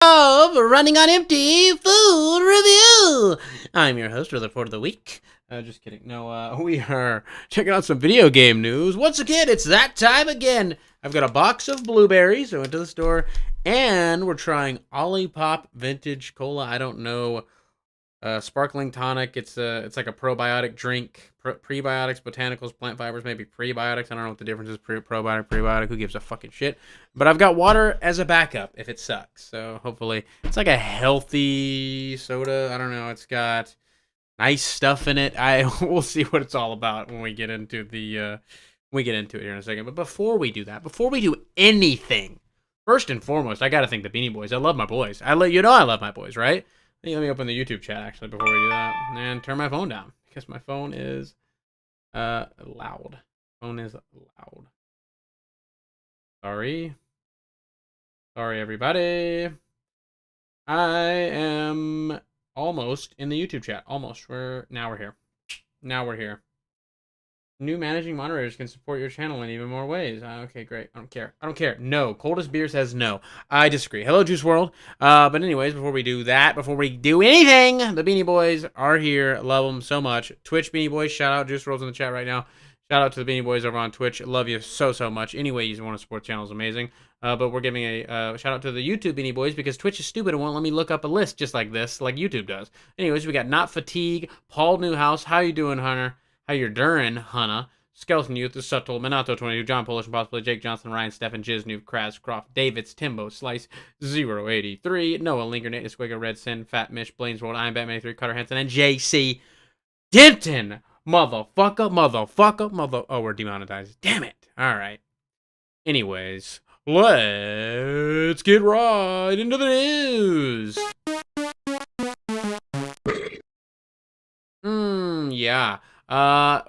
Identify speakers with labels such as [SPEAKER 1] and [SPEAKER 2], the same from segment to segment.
[SPEAKER 1] of Running on Empty Food Review. I'm your host for the Report of the Week. Just kidding. No, we are checking out some video game news. Once again, it's that time again. I've got a box of blueberries. I went to the store, and we're trying Olipop Vintage Cola. I don't know. Sparkling tonic. It's like a probiotic drink. Prebiotics, botanicals, plant fibers, maybe prebiotics. I don't know what the difference is. Probiotic, prebiotic. Who gives a fucking shit? But I've got water as a backup if it sucks. So hopefully it's like a healthy soda. I don't know. It's got nice stuff in it. We'll see what it's all about when we get into it here in a second. But before we do that, before we do anything, first and foremost, I gotta thank the Beanie Boys. I love my boys. I love my boys, right? Let me open the YouTube chat actually before we do that, and turn my phone down because my phone is loud. Phone is loud. Sorry everybody. I am almost in the YouTube chat. Almost. We're here. New managing moderators can support your channel in even more ways. Okay, great. I don't care. No. Coldest Beer says no. I disagree. Hello, Juice World. But anyways, before we do anything, the Beanie Boys are here. Love them so much. Twitch Beanie Boys, shout out. Juice World's in the chat right now. Shout out to the Beanie Boys over on Twitch. Love you so much. Any way you want to support the channel is amazing. But we're giving a shout out to the YouTube Beanie Boys because Twitch is stupid and won't let me look up a list just like this, like YouTube does. Anyways, we got Not Fatigue, Paul Newhouse. How you doing, Hunter? How you're during, Hannah? Skeleton Youth, The Subtle, Minato 22, John Polish, Impossible, Jake Johnson, Ryan, Stefan, Jiz, Noob, Kraz, Croft, Davids, Timbo, Slice, 083, Noah, Linker, Nate, Squigger, Red Sin, Fat Mish, Blaine's World, I'm Batman 3, Cutter Hansen, and JC Denton. Motherfucker. Oh, we're demonetized. Damn it. All right. Anyways, let's get right into the news. Yeah.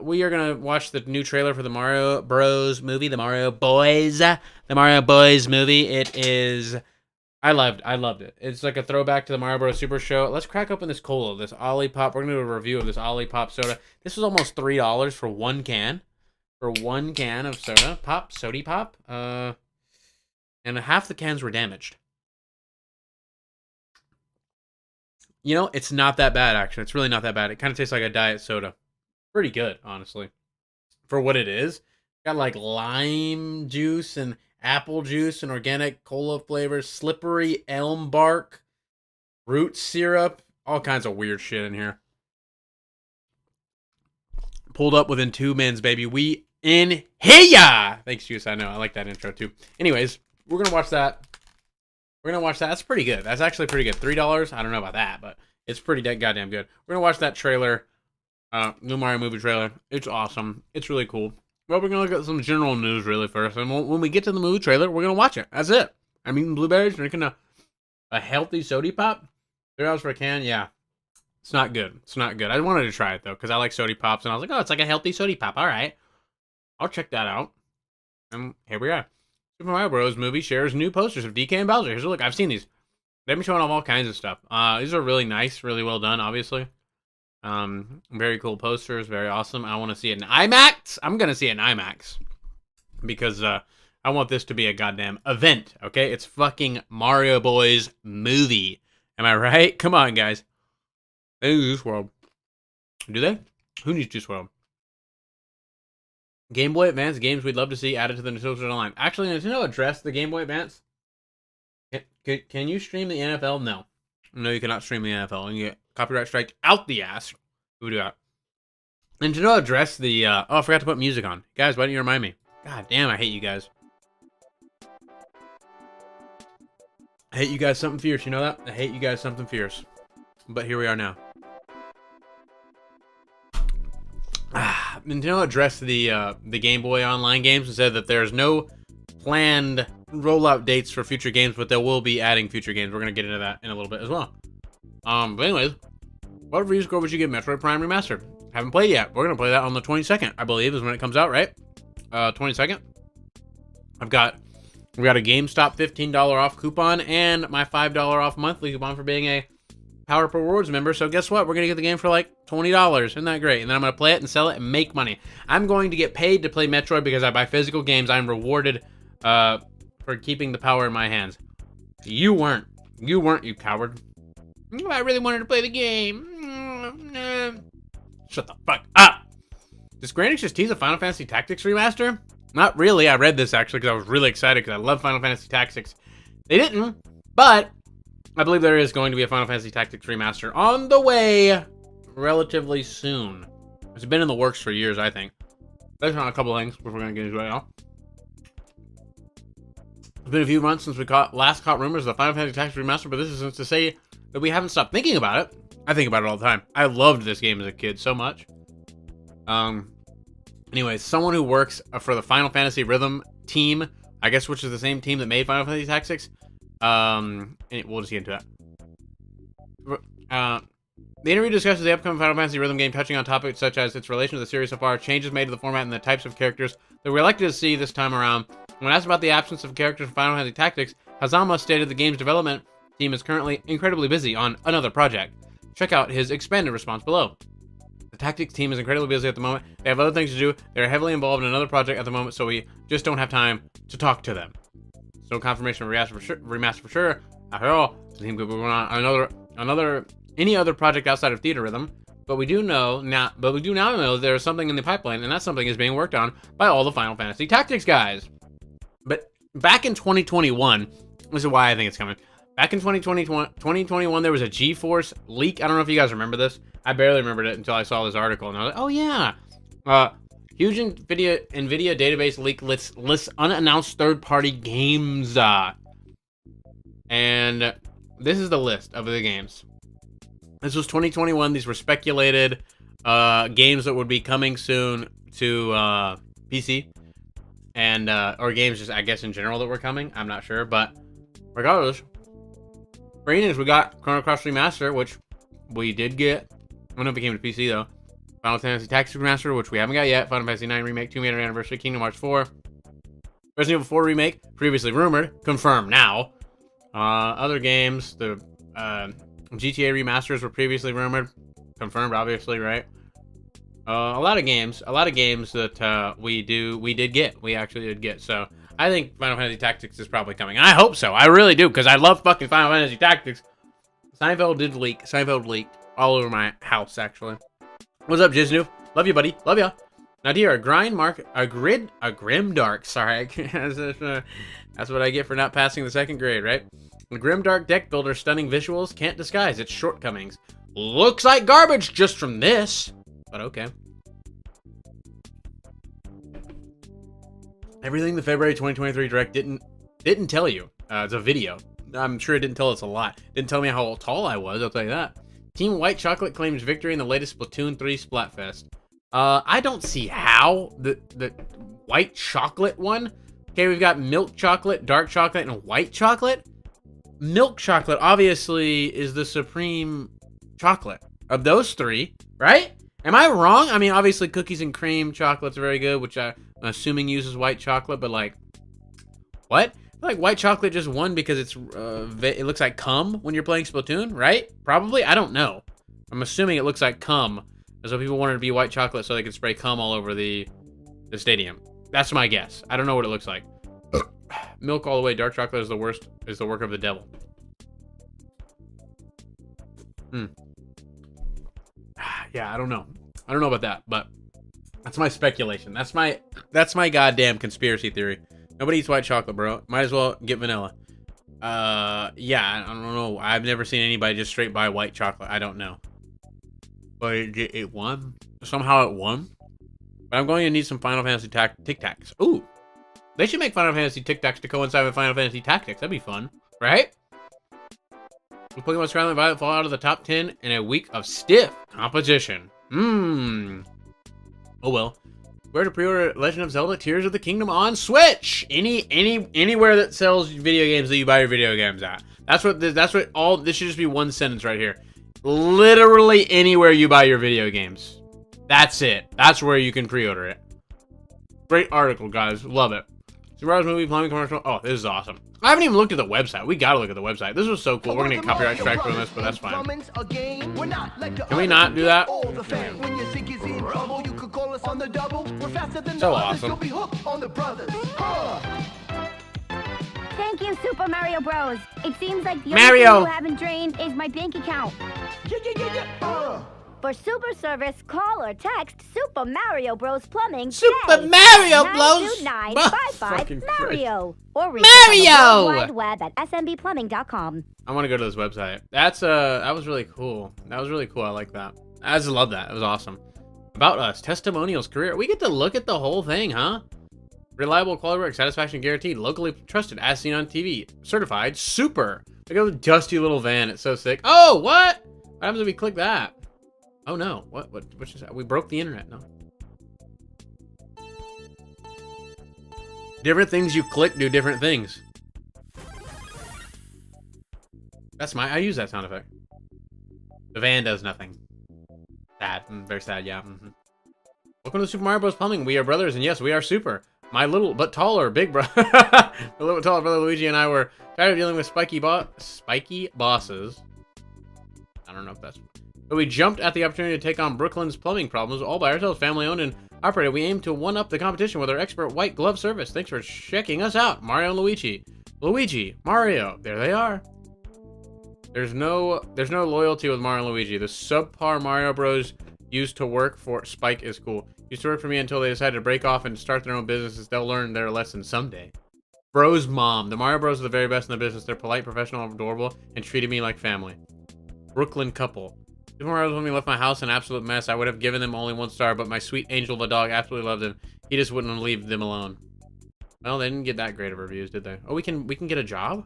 [SPEAKER 1] We are gonna watch the new trailer for the Mario Bros movie, the Mario Boys movie. It is, I loved it. It's like a throwback to the Mario Bros Super Show. Let's crack open this cola, this Olipop. We're gonna do a review of this Olipop soda. This was almost $3 for one can, of soda pop, sody pop. And half the cans were damaged. You know, it's not that bad actually. It's really not that bad. It kind of tastes like a diet soda. Pretty good, honestly, for what it is. Got like lime juice and apple juice and organic cola flavors, slippery elm bark, root syrup, all kinds of weird shit in here. Pulled up within 2 minutes, baby. We in here. Thanks, Juice. I know. I like that intro too. Anyways, we're gonna watch that. That's pretty good. That's actually pretty good. $3. I don't know about that, but it's pretty goddamn good. We're gonna watch that trailer. New Mario movie trailer. It's awesome. It's really cool. Well, we're going to look at some general news really first. And when we get to the movie trailer, we're going to watch it. That's it. I'm eating blueberries, drinking a healthy sody pop. $3 for a can. Yeah. It's not good. I wanted to try it, though, because I like sody pops. And I was like, oh, it's like a healthy sody pop. All right. I'll check that out. And here we are. Super Mario Bros. Movie shares new posters of DK and Bowser. Here's a look. I've seen these. They've been showing off all kinds of stuff. These are really nice. Really well done, obviously. Very cool posters, very awesome. I want to see it in IMAX. I'm gonna see it in IMAX because I want this to be a goddamn event. Okay, it's fucking Mario Boys movie. Am I right? Come on, guys. They use Juice World. Do they? Who needs Juice World? Game Boy Advance games we'd love to see added to the Nintendo Switch Online. Actually, Nintendo addressed the Game Boy Advance. Can you stream the NFL? No, you cannot stream the NFL, and you get copyright strike out the ass. Who would do that? Nintendo addressed the, oh, I forgot to put music on. Guys, why didn't you remind me? God damn, I hate you guys. I hate you guys something fierce, you know that? I hate you guys something fierce. But here we are now. Nintendo addressed the Game Boy Online games and said that there's no planned rollout dates for future games, but they will be adding future games. We're going to get into that in a little bit as well. But anyways, what review score would you give Metroid Prime Remastered? Haven't played yet. We're going to play that on the 22nd, I believe, is when it comes out, right? 22nd. We got a GameStop $15 off coupon and my $5 off monthly coupon for being a Power Up Rewards member. So guess what? We're going to get the game for like $20. Isn't that great? And then I'm going to play it and sell it and make money. I'm going to get paid to play Metroid because I buy physical games. I'm rewarded for keeping the power in my hands. You weren't. You weren't, you coward. I really wanted to play the game. Shut the fuck up. Did Square Enix just tease a Final Fantasy Tactics remaster? Not really. I read this actually because I was really excited because I love Final Fantasy Tactics. They didn't, but I believe there is going to be a Final Fantasy Tactics remaster on the way relatively soon. It's been in the works for years, I think. There's not a couple of things we're going to get into right now. It's been a few months since we last caught rumors of the Final Fantasy Tactics remaster, but this isn't to say that we haven't stopped thinking about it. I think about it all the time. I loved this game as a kid so much. Anyways, someone who works for the Final Fantasy Rhythm team, I guess, which is the same team that made Final Fantasy Tactics. And we'll just get into that. The interview discusses the upcoming Final Fantasy Rhythm game, touching on topics such as its relation to the series so far, changes made to the format, and the types of characters that we're elected to see this time around. When asked about the absence of characters in Final Fantasy Tactics, Hazama stated the game's development team is currently incredibly busy on another project. Check out his expanded response below. The Tactics team is incredibly busy at the moment. They have other things to do. They're heavily involved in another project at the moment, so we just don't have time to talk to them. So confirmation of remaster for sure. After all, the team could be on any other project outside of Theater Rhythm. But we do now know there's something in the pipeline, and that something is being worked on by all the Final Fantasy Tactics guys. But back in 2021, this is why I think it's coming. Back in 2021, there was a GeForce leak. I don't know if you guys remember this. I barely remembered it until I saw this article, and I was like, oh yeah. Huge NVIDIA database leak lists unannounced third-party games. And this is the list of the games. This was 2021. These were speculated games that would be coming soon to PC. And, or games just, I guess, in general that were coming. I'm not sure, but regardless. For Enix, we got Chrono Cross Remaster, which we did get. I don't know if it came to PC, though. Final Fantasy Tactics Remaster, which we haven't got yet. Final Fantasy 9 Remake, 2 year anniversary, Kingdom Hearts 4. Resident Evil 4 Remake, previously rumored, confirmed now. Other games, the GTA remasters were previously rumored, confirmed, obviously, right? A lot of games that we actually did get. So I think Final Fantasy Tactics is probably coming. I hope so. I really do, because I love fucking Final Fantasy Tactics. Seinfeld did leak. Seinfeld leaked all over my house, actually. What's up, Jiznu? Love you, buddy. Love ya. Now, dear, a grimdark. Sorry, that's what I get for not passing the second grade, right? A grimdark deck builder, stunning visuals, can't disguise its shortcomings. Looks like garbage just from this, but okay. Everything the February 2023 Direct didn't tell you. It's a video. I'm sure it didn't tell us a lot. Didn't tell me how tall I was, I'll tell you that. Team White Chocolate claims victory in the latest Splatoon 3 Splatfest. I don't see how the white chocolate one. Okay, we've got milk chocolate, dark chocolate, and white chocolate. Milk chocolate obviously is the supreme chocolate of those three, right? Am I wrong? I mean, obviously cookies and cream chocolate's very good, which I'm assuming uses white chocolate, but like, what? I feel like white chocolate just won because it looks like cum when you're playing Splatoon, right? Probably. I don't know. I'm assuming it looks like cum. So people wanted to be white chocolate so they could spray cum all over the stadium. That's my guess. I don't know what it looks like. Milk all the way. Dark chocolate is the worst. Is the work of the devil. Yeah, I don't know. I don't know about that, but that's my speculation. That's my goddamn conspiracy theory. Nobody eats white chocolate, bro. Might as well get vanilla. Yeah, I don't know. I've never seen anybody just straight buy white chocolate. I don't know. But it won. Somehow it won. But I'm going to need some Final Fantasy Tic Tacs. Ooh. They should make Final Fantasy Tic Tacs to coincide with Final Fantasy Tactics. That'd be fun. Right? Will Pokemon Scarlet and Violet fall out of the top 10 in a week of stiff competition? Oh well. Where to pre-order Legend of Zelda Tears of the Kingdom on Switch? Anywhere that sells video games that you buy your video games at. This should just be one sentence right here. Literally anywhere you buy your video games. That's it. That's where you can pre-order it. Great article, guys. Love it. Super Mario movie, plumbing commercial. Oh, this is awesome. I haven't even looked at the website. We gotta look at the website. This was so cool. We're gonna get copyright strike from this, but that's fine. Can we not do that? So awesome.
[SPEAKER 2] Thank you, Super Mario Bros. It seems like the
[SPEAKER 1] Mario.
[SPEAKER 2] only thing you haven't drained is my bank account. For super service, call or text Super Mario Bros. Plumbing.
[SPEAKER 1] Super Mario Bros.
[SPEAKER 2] 92955 Mario. Or reach
[SPEAKER 1] Mario.
[SPEAKER 2] us on the World Wide Web at smbplumbing.com.
[SPEAKER 1] I want to go to this website. That was really cool. That was really cool. I like that. I just love that. It was awesome. About us, testimonials, career. We get to look at the whole thing, huh? Reliable quality work, satisfaction guaranteed, locally trusted, as seen on TV, certified, super. Look at the dusty little van. It's so sick. Oh, what? What happens if we click that? Oh no! What just that? We broke the internet. No. Different things you click do different things. That's I use that sound effect. The van does nothing. Sad. Very sad. Yeah. Welcome to Super Mario Bros. Plumbing. We are brothers, and yes, we are super. My little but taller big brother, a little taller brother Luigi, and I were tired of dealing with spiky bosses. I don't know if that's. But we jumped at the opportunity to take on Brooklyn's plumbing problems all by ourselves, family owned and operated. We aim to one-up the competition with our expert white glove service. Thanks for checking us out, Mario and Luigi. Luigi, Mario, there they are. There's no loyalty with Mario and Luigi. The subpar Mario Bros used to work for Spike is cool. Used to work for me until they decided to break off and start their own businesses. They'll learn their lesson someday. Bros mom. The Mario Bros are the very best in the business. They're polite, professional, adorable, and treated me like family. Brooklyn couple. If Mario when we left my house an absolute mess, I would have given them only 1 star, but my sweet angel of a dog absolutely loved them. He just wouldn't leave them alone. Well, they didn't get that great of reviews, did they? Oh, we can get a job?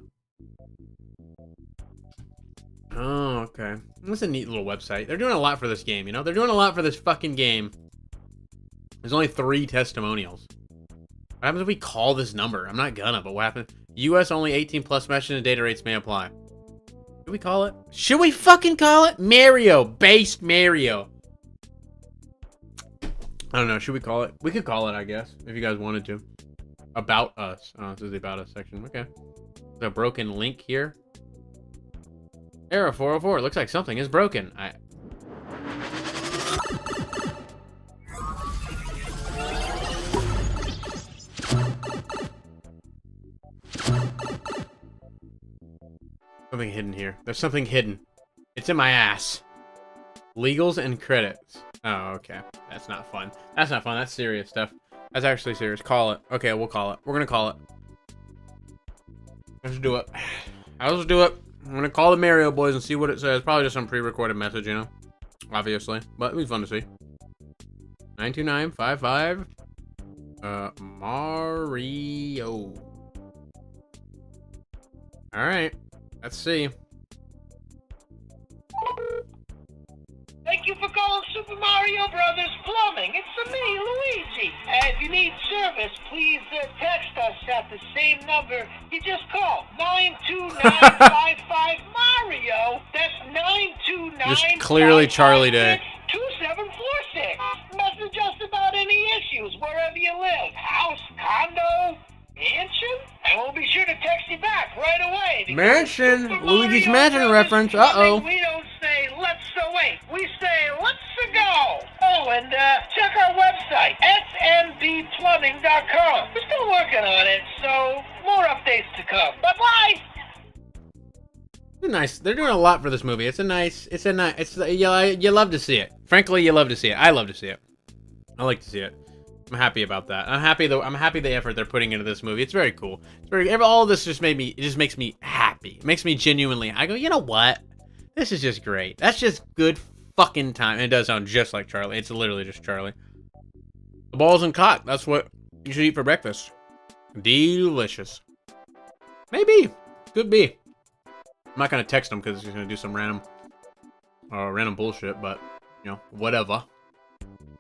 [SPEAKER 1] Oh, okay. That's a neat little website. They're doing a lot for this game, you know? They're doing a lot for this fucking game. There's only 3 testimonials. What happens if we call this number? I'm not gonna, but what happens? US only 18 plus message and data rates may apply. Should we call it? Should we fucking call it? Mario. Based Mario. I don't know. Should we call it? We could call it, I guess, if you guys wanted to. About us. Oh, this is the About Us section. Okay. There's a broken link here. Error 404. It looks like something is broken. Something hidden here. There's something hidden. It's in my ass. Legals and credits. Oh, okay. That's not fun. That's not fun. That's serious stuff. That's actually serious. Call it. Okay, we'll call it. We're gonna call it. Let's do it. Let's do it. I'm gonna call the Mario boys and see what it says. Probably just some pre-recorded message, you know? Obviously. But it'll be fun to see. 92955. Mario. Alright. Let's see.
[SPEAKER 3] Thank you for calling Super Mario Brothers Plumbing. It's me, Luigi. If you need service, please text us at the same number you just called. 92955 Mario. That's 929.
[SPEAKER 1] Just clearly Charlie Day.
[SPEAKER 3] 2746. Message us about any issues wherever you live. House, condo, mansion? And we'll be sure to text you back right away.
[SPEAKER 1] Mansion?
[SPEAKER 3] Super
[SPEAKER 1] Luigi's
[SPEAKER 3] Mario
[SPEAKER 1] Mansion
[SPEAKER 3] Brothers
[SPEAKER 1] reference.
[SPEAKER 3] Plumbing,
[SPEAKER 1] Uh-oh.
[SPEAKER 3] We don't say let's wait. We say let's go. Oh, and check our website, smbplumbing.com. We're still working on it, so more updates to come. Bye-bye.
[SPEAKER 1] Nice. They're doing a lot for this movie. You love to see it. Frankly, you love to see it. I love to see it. I like to see it. I'm happy about that. I'm happy the effort they're putting into this movie. It's very cool. It's very all of this just makes me happy. It makes me genuinely. I go, you know what? This is just great. That's just good fucking time. And it does sound just like Charlie. It's literally just Charlie. The balls and cock. That's what you should eat for breakfast. Delicious. Maybe. Could be. I'm not gonna text him because he's gonna do some random bullshit. But you know, whatever.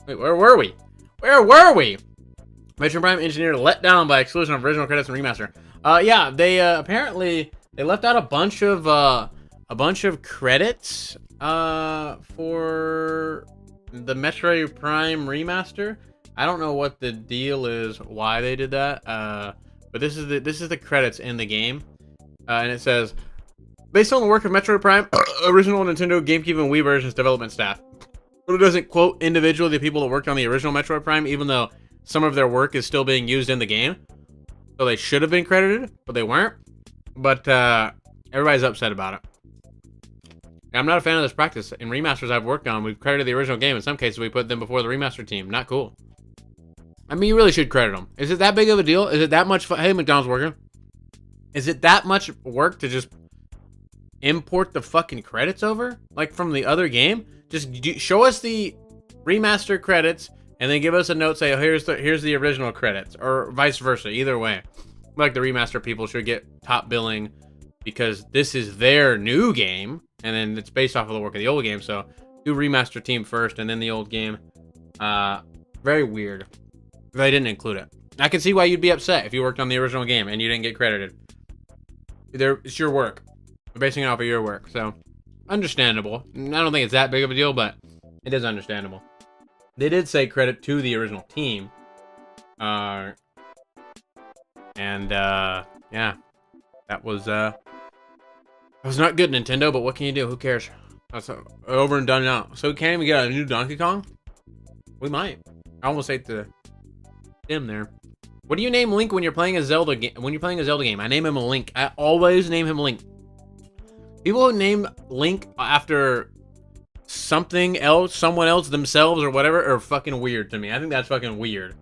[SPEAKER 1] Wait, where were we? Where were we? Metroid Prime engineer let down by exclusion of original credits and remaster. Yeah, they apparently they left out a bunch of credits for the Metroid Prime remaster. I don't know what the deal is, why they did that. But this is the credits in the game, and it says based on the work of Metroid Prime, original Nintendo, GameCube, and Wii versions development staff. But it doesn't quote individually the people that worked on the original Metroid Prime, even though some of their work is still being used in the game. So they should have been credited, but they weren't. But everybody's upset about it. I'm not a fan of this practice. In remasters I've worked on, we've credited the original game. In some cases, we put them before the remaster team. Not cool. I mean, you really should credit them. Is it that big of a deal? Is it that much fun? Hey, McDonald's worker. Is it that much work to just import the fucking credits over? Like from the other game? Just show us the remaster credits and then give us a note say, oh, here's the original credits. Or vice versa. Either way. Like the remaster people should get top billing because this is their new game. And then it's based off of the work of the old game. So do remaster team first and then the old game. Very weird. They didn't include it. I can see why you'd be upset if you worked on the original game and you didn't get credited. It's your work. We're basing it off of your work. So understandable. I don't think it's that big of a deal, but it is understandable. They did say credit to the original team. Yeah. That was not good, Nintendo, but what can you do? Who cares? That's over and done now. So we can't even get a new Donkey Kong? We might. I almost ate the him there. What do you name Link when you're playing a Zelda game? When you're playing a Zelda game, I name him a Link. I always name him Link. People who name Link after something else, someone else, themselves, or whatever, are fucking weird to me. I think that's fucking weird.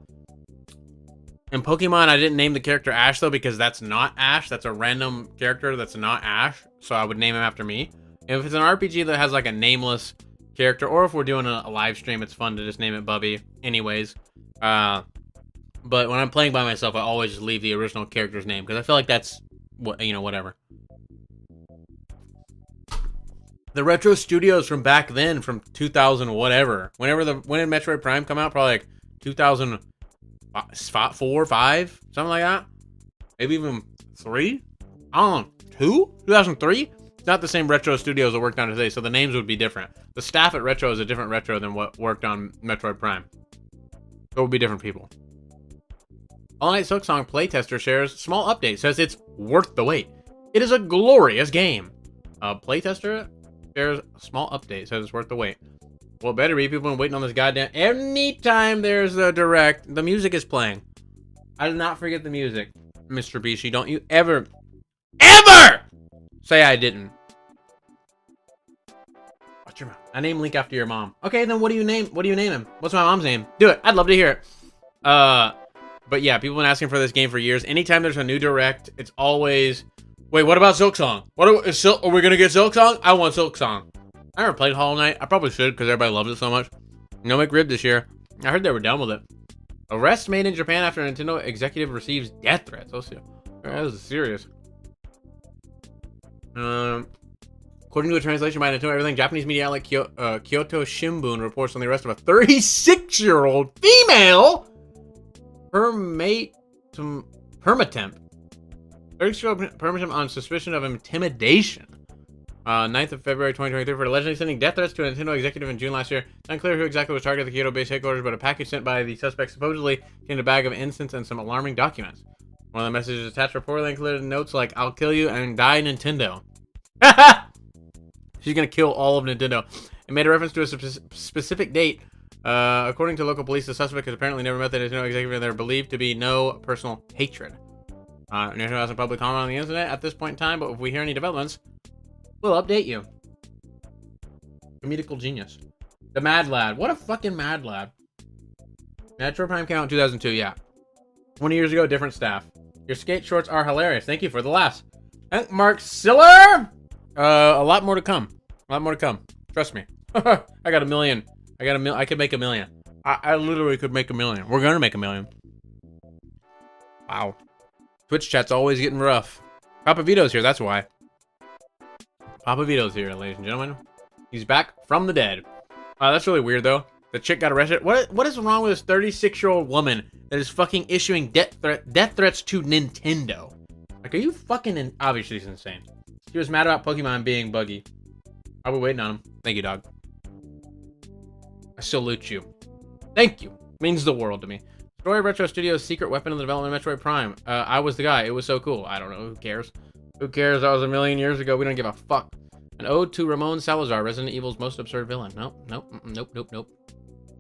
[SPEAKER 1] In Pokemon, I didn't name the character Ash, though, because that's not Ash. That's a random character that's not Ash, so I would name him after me. If it's an RPG that has, like, a nameless character, or if we're doing a live stream, it's fun to just name it Bubby. Anyways. But when I'm playing by myself, I always just leave the original character's name, because I feel like that's, whatever. The retro studios from back then, from 2000 whatever. When did Metroid Prime come out? Probably like 2004, 5, something like that. Maybe even 3. I don't know. 2003. It's not the same retro studios that worked on it today, so the names would be different. The staff at Retro is a different Retro than what worked on Metroid Prime. So it would be different people. All Night Silksong playtester shares small update. Says it's worth the wait. It is a glorious game. Playtester shares a small update. Says it's worth the wait. Well, it better be. People have been waiting on this goddamn... Anytime there's a direct, the music is playing. I did not forget the music, Mr. Bishi. Don't you ever say I didn't. Watch your mouth. I named Link after your mom. Okay, then what do you name him? What's my mom's name? Do it. I'd love to hear it. But yeah, people have been asking for this game for years. Anytime there's a new direct, it's always... Wait, what about Silksong? Are we gonna get Silksong? I want Silksong. I never played Hollow Knight. I probably should because everybody loves it so much. No McRib this year. I heard they were done with it. Arrest made in Japan after a Nintendo executive receives death threats. Oh, that was serious. According to a translation by Nintendo Everything, Japanese media outlet Kyoto Shimbun reports on the arrest of a 36-year-old female permatemp. 36-year-old permatemp on suspicion of intimidation. 9th of February 2023 for allegedly sending death threats to a Nintendo executive in June last year. It's unclear who exactly was targeted at the Kyoto-based headquarters, but a package sent by the suspect supposedly contained a bag of incense and some alarming documents. One of the messages attached reportedly included notes like, "I'll kill you and die Nintendo." She's gonna kill all of Nintendo. It made a reference to a specific date. According to local police, the suspect has apparently never met the Nintendo executive, and they're believed to be no personal hatred. Nintendo hasn't public comment on the incident at this point in time, but if we hear any developments, we'll update you. Comedical genius. The Mad Lad. What a fucking Mad Lad. Metroid Prime came out in 2002, yeah. 20 years ago, different staff. Your skate shorts are hilarious. Thank you for the laughs. Thank Mark Siller. A lot more to come. Trust me. I got a million. I could make a million. I literally could make a million. We're gonna make a million. Wow. Twitch chat's always getting rough. Papa Vito's here, that's why. Papa Vito's here, ladies and gentlemen. He's back from the dead. That's really weird, though. The chick got arrested. What is wrong with this 36-year-old woman that is fucking issuing death threats to Nintendo? Like, are you fucking... Obviously, she's insane. She was mad about Pokemon being buggy. I'll be waiting on him. Thank you, dog. I salute you. Thank you. Means the world to me. Story of Retro Studios' secret weapon in the development of Metroid Prime. I was the guy. It was so cool. I don't know. Who cares? Who cares? That was a million years ago. We don't give a fuck. An ode to Ramon Salazar, Resident Evil's most absurd villain. Nope.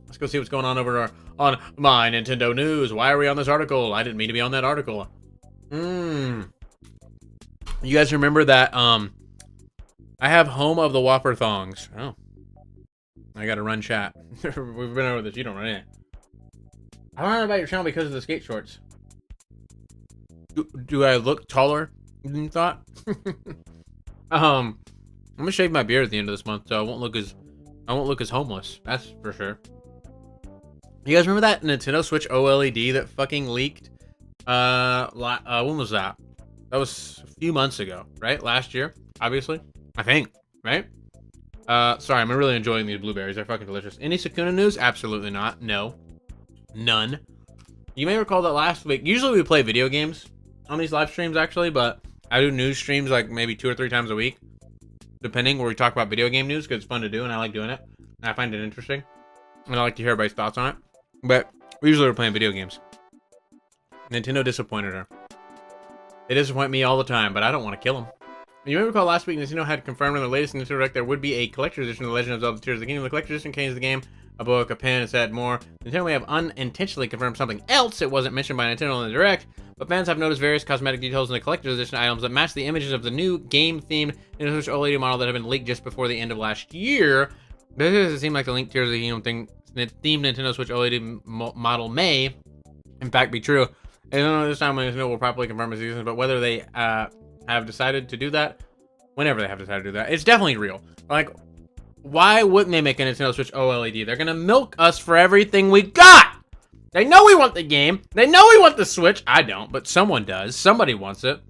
[SPEAKER 1] Let's go see what's going on over on My Nintendo News. Why are we on this article? I didn't mean to be on that article. You guys remember that? I have Home of the Whopper Thongs. Oh, I gotta run chat. We've been over this. You don't run it. I don't know about your channel because of the skate shorts. Do I look taller than you thought? I'm gonna shave my beard at the end of this month, so I won't look as homeless. That's for sure. You guys remember that Nintendo Switch OLED that fucking leaked? When was that? That was a few months ago, right? Last year, obviously. I think, right? Sorry, I'm really enjoying these blueberries. They're fucking delicious. Any Sakuna news? Absolutely not. No. None. You may recall that last week, usually we play video games on these live streams, actually, but I do news streams like maybe 2 or 3 times a week, depending, where we talk about video game news, because it's fun to do, and I like doing it. And I find it interesting. And I like to hear everybody's thoughts on it. But we usually are playing video games. Nintendo disappointed her. They disappoint me all the time, but I don't want to kill them. You may recall last week Nintendo had confirmed in the latest Nintendo Direct there would be a collector's edition of The Legend of Zelda Tears of the Kingdom. The collector's edition contains the game, a book, a pen, a set, more. Nintendo may have unintentionally confirmed something else that wasn't mentioned by Nintendo in the Direct, but fans have noticed various cosmetic details in the collector's edition items that match the images of the new game-themed Nintendo Switch OLED model that had been leaked just before the end of last year. This doesn't seem like the Link Tears of the Kingdom themed Nintendo Switch OLED model may, in fact, be true. I don't know this time when Nintendo will properly confirm its existence, but whether they have decided to do that, whenever they have decided to do that, it's definitely real. Like, why wouldn't they make a Nintendo Switch OLED? They're gonna milk us for everything we got! They know we want the game. They know we want the Switch. I don't, but someone does. Somebody wants it.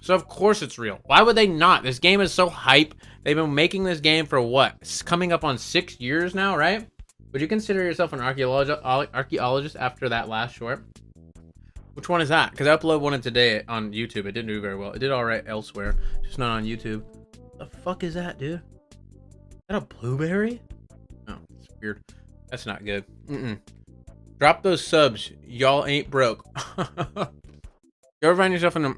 [SPEAKER 1] So of course it's real. Why would they not? This game is so hype. They've been making this game for what? It's coming up on 6 years now, right? Would you consider yourself an archaeologist after that last short? Which one is that? Because I uploaded one today on YouTube. It didn't do very well. It did alright elsewhere, just not on YouTube. The fuck is that, dude? Is that a blueberry? Oh, it's weird. That's not good. Drop those subs. Y'all ain't broke. You ever find yourself in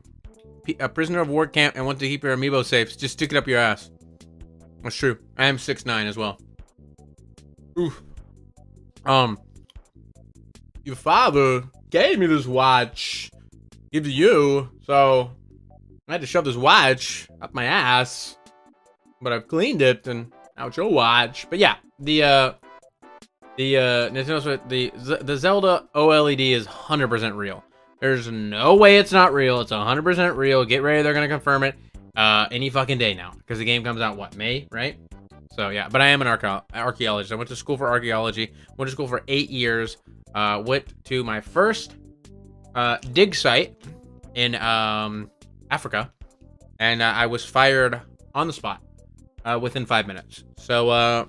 [SPEAKER 1] a prisoner of war camp and want to keep your amiibo safe? Just stick it up your ass. That's true. I am 6'9" as well. Oof. Your father gave me this watch. Give to you. So I had to shove this watch up my ass. But I've cleaned it and now it's your watch. But yeah, the Nintendo Switch, the Zelda OLED is 100% real. There's no way it's not real. It's 100% real. Get ready, they're gonna confirm it any fucking day now, because the game comes out what, May, right? So yeah, but I am an archaeologist. I went to school for archaeology. Went to school for 8 years. Went to my first dig site in Africa, and I was fired on the spot within 5 minutes. So I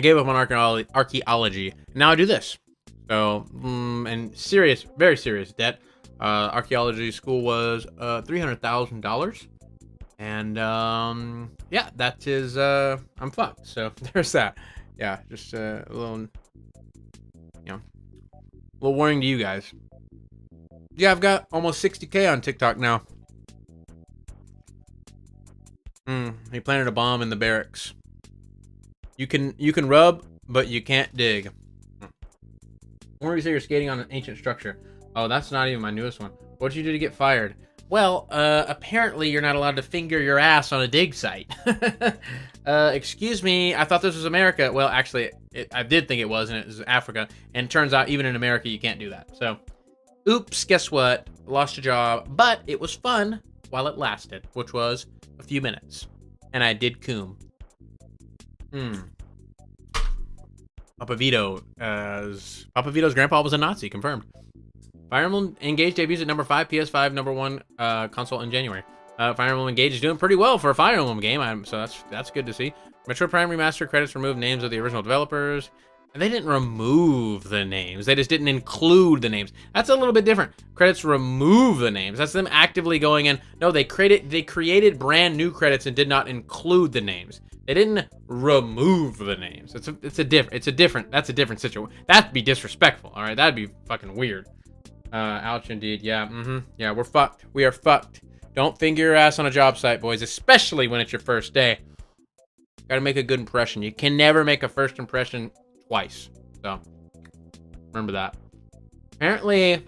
[SPEAKER 1] gave up on archaeology. Now I do this. So, and serious, very serious debt. Archaeology school was $300,000. And yeah, that is I'm fucked. So there's that. Yeah, just a little, you know, a little warning to you guys. Yeah, I've got almost 60K on TikTok now. He planted a bomb in the barracks. You can rub, but you can't dig. Or you say you're skating on an ancient structure. Oh, that's not even my newest one. What'd you do to get fired? Well, apparently you're not allowed to finger your ass on a dig site. Excuse me, I thought this was America. Well, actually, I did think it was, and it was Africa. And it turns out even in America, you can't do that. So, oops, guess what? Lost a job, but it was fun while it lasted, which was a few minutes. And I did coom. Papa Vito, Papa Vito's grandpa was a Nazi, confirmed. Fire Emblem Engage debuts at number 5, PS5 number 1 console in January. Fire Emblem Engage is doing pretty well for a Fire Emblem game, so that's good to see. Metroid Prime Remastered credits remove names of the original developers. And they didn't remove the names, they just didn't include the names. That's a little bit different. Credits remove the names. That's them actively going in. No, they created brand new credits and did not include the names. They didn't remove the names. That's a different situation. That'd be disrespectful, all right? That'd be fucking weird. Ouch indeed. Yeah, yeah, we're fucked. We are fucked. Don't finger your ass on a job site, boys, especially when it's your first day. Gotta make a good impression. You can never make a first impression twice. So, remember that. Apparently,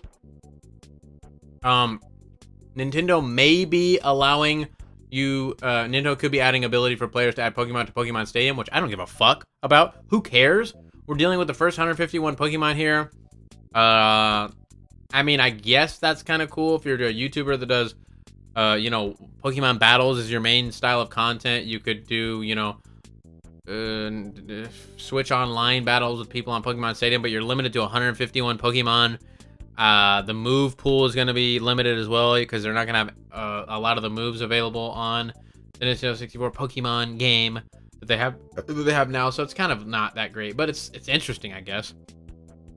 [SPEAKER 1] Nintendo may be allowing you, Nintendo could be adding ability for players to add Pokemon to Pokemon Stadium, which I don't give a fuck about. Who cares? We're dealing with the first 151 Pokemon here. I mean, I guess that's kind of cool if you're a YouTuber that does, you know, Pokemon battles is your main style of content. You could do, you know, Switch online battles with people on Pokemon Stadium, but you're limited to 151 Pokemon. The move pool is going to be limited as well because they're not going to have a lot of the moves available on the Nintendo 64 Pokemon game that they have now. So it's kind of not that great, but it's interesting, I guess.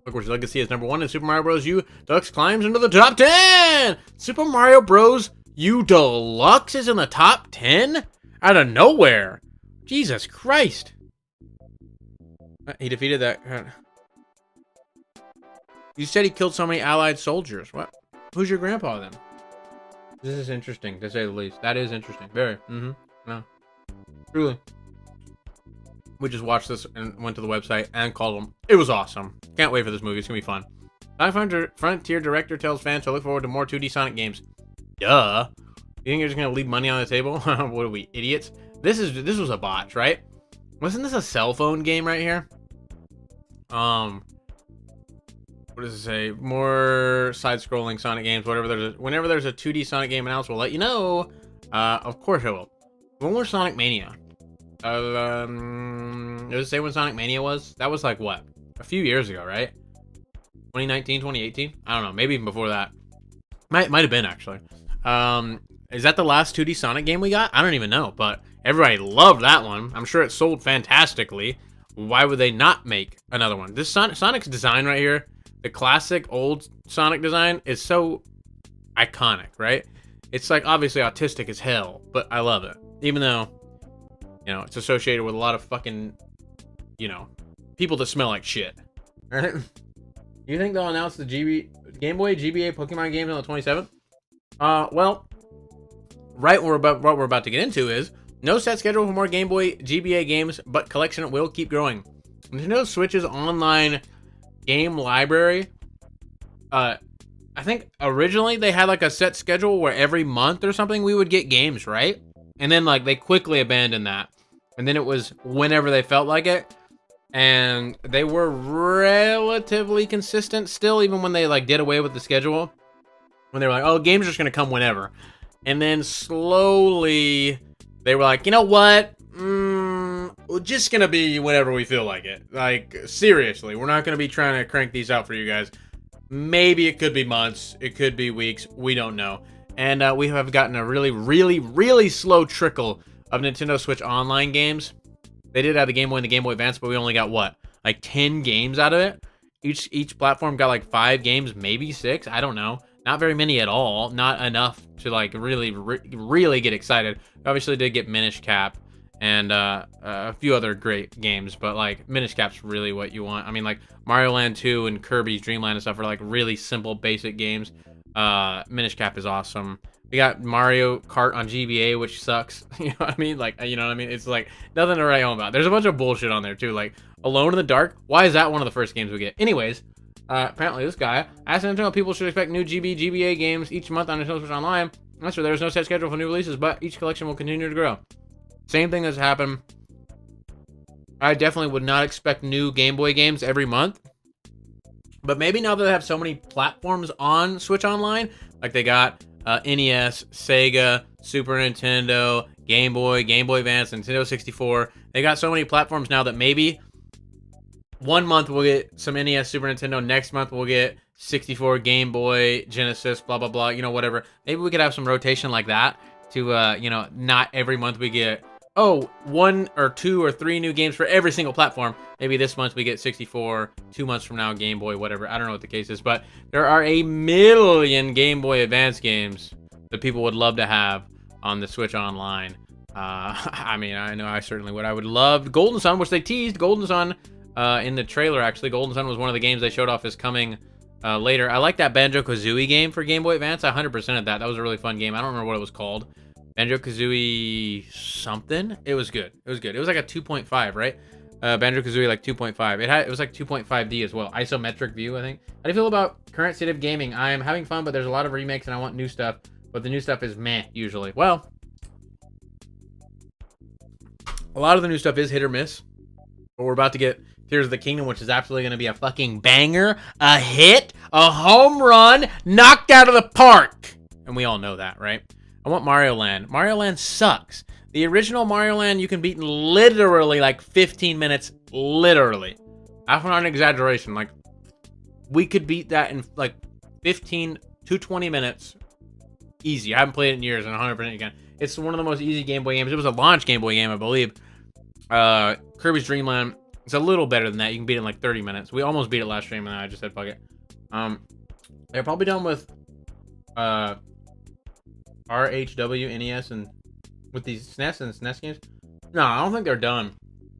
[SPEAKER 1] Of course, Legacy is number 1 in Super Mario Bros. U Deluxe climbs into the top 10. Super Mario Bros. U Deluxe is in the top 10 out of nowhere. Jesus Christ. He defeated that. You said he killed so many allied soldiers. What? Who's your grandpa then? This is interesting, to say the least. That is interesting. Very. No. Truly. We just watched this and went to the website and called him. It was awesome. Can't wait for this movie. It's going to be fun. Frontier director tells fans to look forward to more 2D Sonic games. Duh. You think you're just going to leave money on the table? What are we, idiots? This was a botch, right? Wasn't this a cell phone game right here? What does it say? More side-scrolling Sonic games. Whenever there's a 2D Sonic game announced, we'll let you know. Of course it will. When was Sonic Mania? Does it say when Sonic Mania was? That was like what? A few years ago, right? 2019, 2018? I don't know. Maybe even before that. Might have been actually. Is that the last 2D Sonic game we got? I don't even know, but everybody loved that one. I'm sure it sold fantastically. Why would they not make another one? This Sonic's design right here, the classic old Sonic design, is so iconic, right? It's like obviously autistic as hell, but I love it. Even though, you know, it's associated with a lot of fucking, you know, people that smell like shit. Right? You think they'll announce the Game Boy GBA Pokemon games on the 27th? Well, right what we're about to get into is no set schedule for more Game Boy GBA games, but collection will keep growing. Nintendo Switch's online game library, I think originally they had like a set schedule where every month or something we would get games, right? And then like they quickly abandoned that. And then it was whenever they felt like it. And they were relatively consistent still, even when they like did away with the schedule. When they were like, oh, games are just going to come whenever. And then slowly they were like, you know what? We're just going to be whenever we feel like it. Like, seriously, we're not going to be trying to crank these out for you guys. Maybe it could be months. It could be weeks. We don't know. And we have gotten a really slow trickle of Nintendo Switch online games. They did have the Game Boy and the Game Boy Advance, but we only got, what, like 10 games out of it? Each platform got like 5 games, maybe 6. I don't know. Not very many at all. Not enough to like really get excited. Obviously did get Minish Cap and a few other great games, but like Minish Cap's really what you want. I mean, like Mario Land 2 and Kirby's Dream Land and stuff are like really simple, basic games. Minish Cap is awesome. We got Mario Kart on GBA, which sucks. You know what I mean? Like, you know what I mean? It's like nothing to write home about. There's a bunch of bullshit on there too. Like Alone in the Dark. Why is that one of the first games we get? Anyways, apparently this guy asked Nintendo people should expect new GBA games each month on Nintendo Switch Online. That's true. There's no set schedule for new releases, but each collection will continue to grow. Same thing has happened. I definitely would not expect new Game Boy games every month. But maybe now that they have so many platforms on Switch Online, like they got NES, Sega, Super Nintendo, Game Boy Advance, Nintendo 64. They got so many platforms now that maybe one month we'll get some NES, Super Nintendo. Next month we'll get 64, Game Boy, Genesis, blah, blah, blah, you know, whatever. Maybe we could have some rotation like that to, you know, not every month we get, oh, 1 or 2 or 3 new games for every single platform. Maybe this month we get 64, 2 months from now, Game Boy, whatever. I don't know what the case is, but there are a million Game Boy Advance games that people would love to have on the Switch Online. I mean, I know I certainly would. I would love Golden Sun, which they teased. Golden Sun in the trailer, actually. Golden Sun was one of the games they showed off as coming later. I like that Banjo-Kazooie game for Game Boy Advance. I 100%ed that. That was a really fun game. I don't remember what it was called. Banjo-Kazooie something? It was good. It was good. It was like a 2.5, right? Banjo-Kazooie like 2.5. It was like 2.5D as well. Isometric view, I think. How do you feel about current state of gaming? I am having fun, but there's a lot of remakes and I want new stuff. but the new stuff is meh usually. Well, a lot of the new stuff is hit or miss, but we're about to get Tears of the Kingdom, which is absolutely going to be a fucking banger, a hit, a home run, knocked out of the park. And we all know that, right? I want Mario Land. Mario Land sucks. The original Mario Land you can beat in literally like 15 minutes, literally. That's not an exaggeration. Like, we could beat that in like 15 to 20 minutes. Easy. I haven't played it in years, and 100% again. It's one of the most easy Game Boy games. It was a launch Game Boy game, I believe. Kirby's Dream Land. It's a little better than that. You can beat it in like 30 minutes. We almost beat it last stream, and I just said fuck it. They're probably done with RHW, NES, and with these SNES and SNES games. No, I don't think they're done.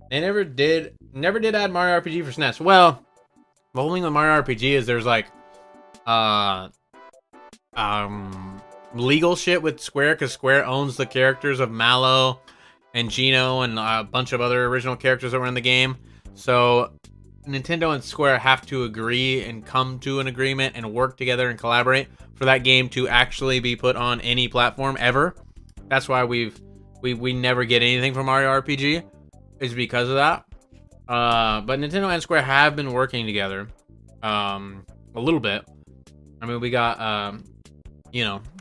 [SPEAKER 1] They never did add Mario RPG for SNES. Well, the whole thing with Mario RPG is there's like legal shit with Square, because Square owns the characters of Mallow and Geno and a bunch of other original characters that were in the game. So Nintendo and Square have to agree and come to an agreement and work together and collaborate for that game to actually be put on any platform ever. That's why we never get anything from Mario RPG, is because of that. But Nintendo and Square have been working together a little bit. I mean, we got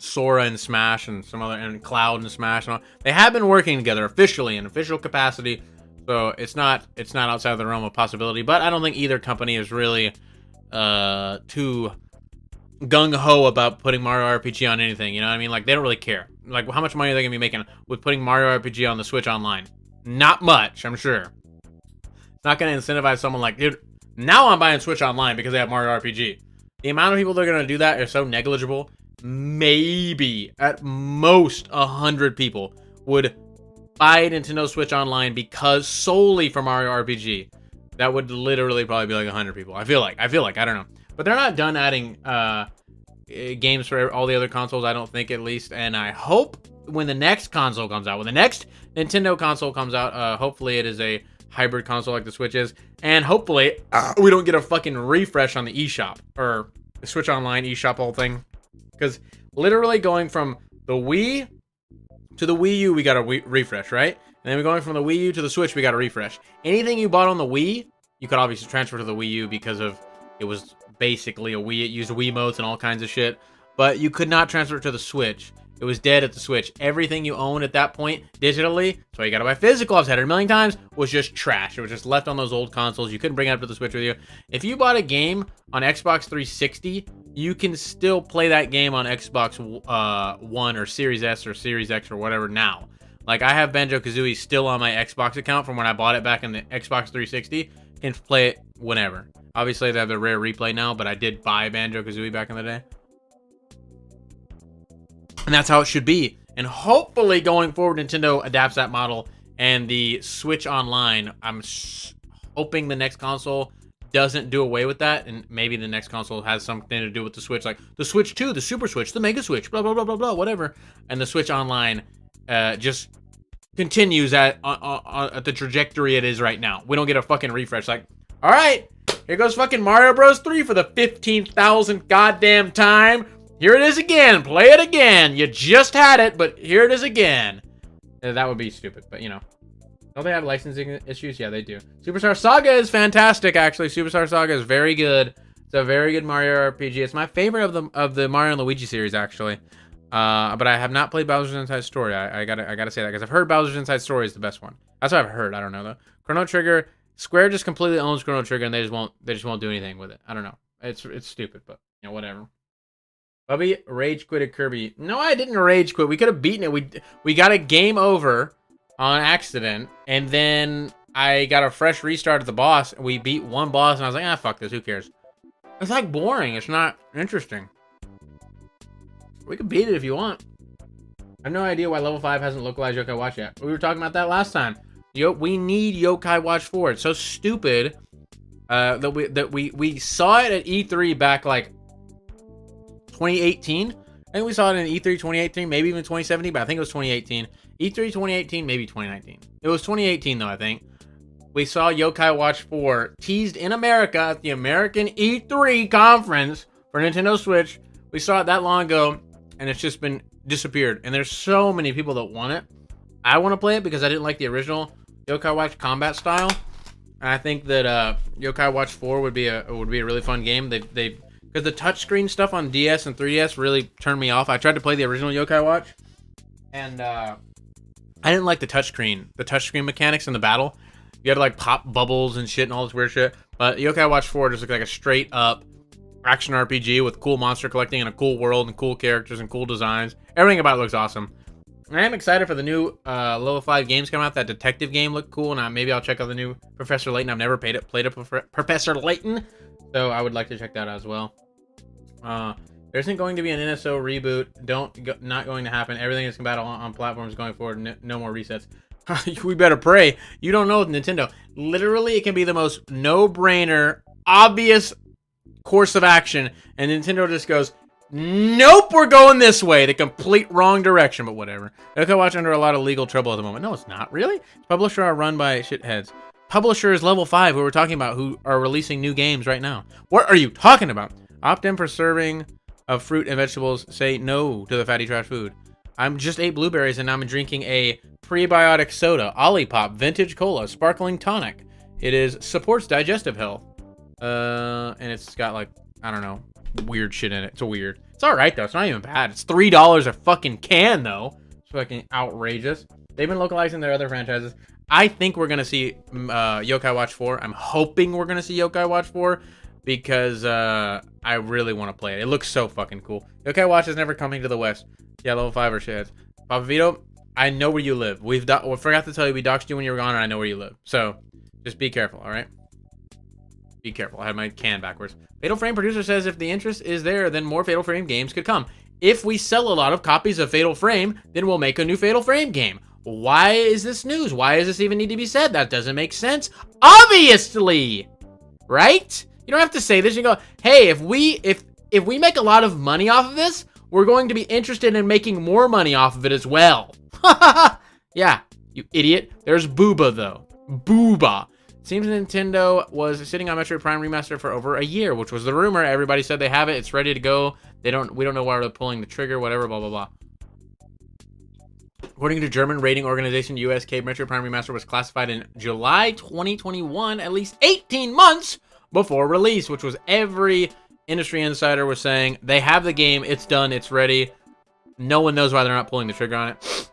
[SPEAKER 1] Sora and Smash and some other, and Cloud and Smash and all. They have been working together officially in official capacity, so it's not outside of the realm of possibility. But I don't think either company is really too gung-ho about putting Mario RPG on anything, you know what I mean? Like, they don't really care. Like, how much money are they gonna be making with putting Mario RPG on the Switch Online? Not much, I'm sure. It's not gonna incentivize someone like, dude, now I'm buying Switch Online because they have Mario RPG. The amount of people that are gonna do that is so negligible. Maybe at most 100 people would buy Nintendo Switch Online because solely for Mario RPG. That would literally probably be like 100 people. I feel like, I don't know. But they're not done adding games for all the other consoles, I don't think, at least. And I hope when the next console comes out, when the next Nintendo console comes out, hopefully it is a hybrid console like the Switch is. And hopefully we don't get a fucking refresh on the eShop or the Switch Online eShop whole thing. Because literally going from the Wii to the Wii U, we got a refresh, right? And then we're going from the Wii U to the Switch, we got a refresh. Anything you bought on the Wii, you could obviously transfer to the Wii U because of it was basically a Wii. It used Wiimotes and all kinds of shit. But you could not transfer it to the Switch. It was dead at the Switch. Everything you owned at that point digitally, so you gotta buy physical, I've said it a million times, was just trash. It was just left on those old consoles. You couldn't bring it up to the Switch with you. If you bought a game on Xbox 360, you can still play that game on Xbox One or Series S or Series X or whatever now. Like, I have Banjo-Kazooie still on my Xbox account from when I bought it back in the Xbox 360. Can play it whenever. Obviously, they have the rare replay now, but I did buy Banjo-Kazooie back in the day. And that's how it should be. And hopefully, going forward, Nintendo adapts that model. And the Switch Online, I'm hoping the next console doesn't do away with that. And maybe the next console has something to do with the Switch. Like, the Switch 2, the Super Switch, the Mega Switch, blah, blah, blah, blah, blah, whatever. And the Switch Online just continues at the trajectory it is right now. We don't get a fucking refresh. Like, all right, here goes fucking Mario Bros. 3 for the 15,000th goddamn time. Here it is again. Play it again. You just had it, but here it is again. That would be stupid, but you know. Don't they have licensing issues? Yeah, they do. Superstar Saga is fantastic, actually. Superstar Saga is very good. It's a very good Mario RPG. It's my favorite of the Mario and Luigi series, actually. But I have not played Bowser's Inside Story. I gotta say that because I've heard Bowser's Inside Story is the best one. That's what I've heard. I don't know though. Chrono Trigger, Square just completely owns Chrono Trigger and they just won't do anything with it. I don't know. It's stupid, but you know, whatever. Bubby rage quitted Kirby. No, I didn't rage quit. We could have beaten it. We got a game over on accident, and then I got a fresh restart at the boss. We beat one boss, and I was like, fuck this. Who cares? It's like boring. It's not interesting. We can beat it if you want. I have no idea why level 5 hasn't localized Yokai Watch yet. We were talking about that last time. We need Yokai Watch 4. It's so stupid that we saw it at E3 back like 2018. I think we saw it in E3 2018, maybe even 2017, but I think it was 2018. E3 2018, maybe 2019. It was 2018 though, I think. We saw Yokai Watch 4 teased in America at the American E3 conference for Nintendo Switch. We saw it that long ago, and it's just been disappeared, and there's so many people that want it. I want to play it because I didn't like the original Yokai Watch combat style. And I think that Yokai Watch 4 would be a really fun game. They because the touchscreen stuff on DS and 3DS really turned me off. I tried to play the original Yokai Watch, and I didn't like the touchscreen mechanics in the battle. You had to like pop bubbles and shit and all this weird shit. But Yokai Watch 4 just looked like a straight up action RPG with cool monster collecting and a cool world and cool characters and cool designs. Everything about it looks awesome. I am excited for the new level 5 games coming out. That detective game looked cool, and maybe I'll check out the new Professor Layton. I've never played a Professor Layton, so I would like to check that out as well. There isn't going to be an NSO reboot. Not going to happen. Everything is compatible on platforms going forward. No more resets. We better pray. You don't know with Nintendo. Literally, it can be the most no-brainer, obvious course of action, and Nintendo just goes, nope, we're going this way. The complete wrong direction, but whatever. Yokai Watch under a lot of legal trouble at the moment. No, it's not, really. Publisher are run by shitheads. Publisher is level 5, who we're talking about, who are releasing new games right now. What are you talking about? Opt in for serving of fruit and vegetables. Say no to the fatty trash food. I'm just ate blueberries and I'm drinking a prebiotic soda, Olipop, vintage cola, sparkling tonic. It supports digestive health. And it's got like, I don't know, weird shit in it. It's weird. It's all right though. It's not even bad. It's $3 a fucking can though. It's fucking outrageous. They've been localizing their other franchises. I think we're gonna see Yokai Watch 4. I'm hoping we're gonna see Yokai Watch 4 because I really want to play it. It looks so fucking cool. Yokai Watch is never coming to the West. Yeah, level 5 or shit. Papa Vito, I know where you live. We forgot to tell you we doxed you when you were gone, and I know where you live. So just be careful, all right? Be careful. I had my can backwards. Fatal Frame producer says if the interest is there, then more Fatal Frame games could come. If we sell a lot of copies of Fatal Frame, then we'll make a new Fatal Frame game. Why is this news? Why does this even need to be said? That doesn't make sense. Obviously! Right? You don't have to say this. You go, hey, if we make a lot of money off of this, we're going to be interested in making more money off of it as well. Yeah, you idiot. There's Booba, though. Booba. Seems Nintendo was sitting on Metroid Prime Remastered for over a year, which was the rumor. Everybody said they have it. It's ready to go. We don't know why they're pulling the trigger, whatever, blah, blah, blah. According to German rating organization USK, Metroid Prime Remastered was classified in July 2021, at least 18 months before release, which was every industry insider was saying they have the game, it's done, it's ready. No one knows why they're not pulling the trigger on it.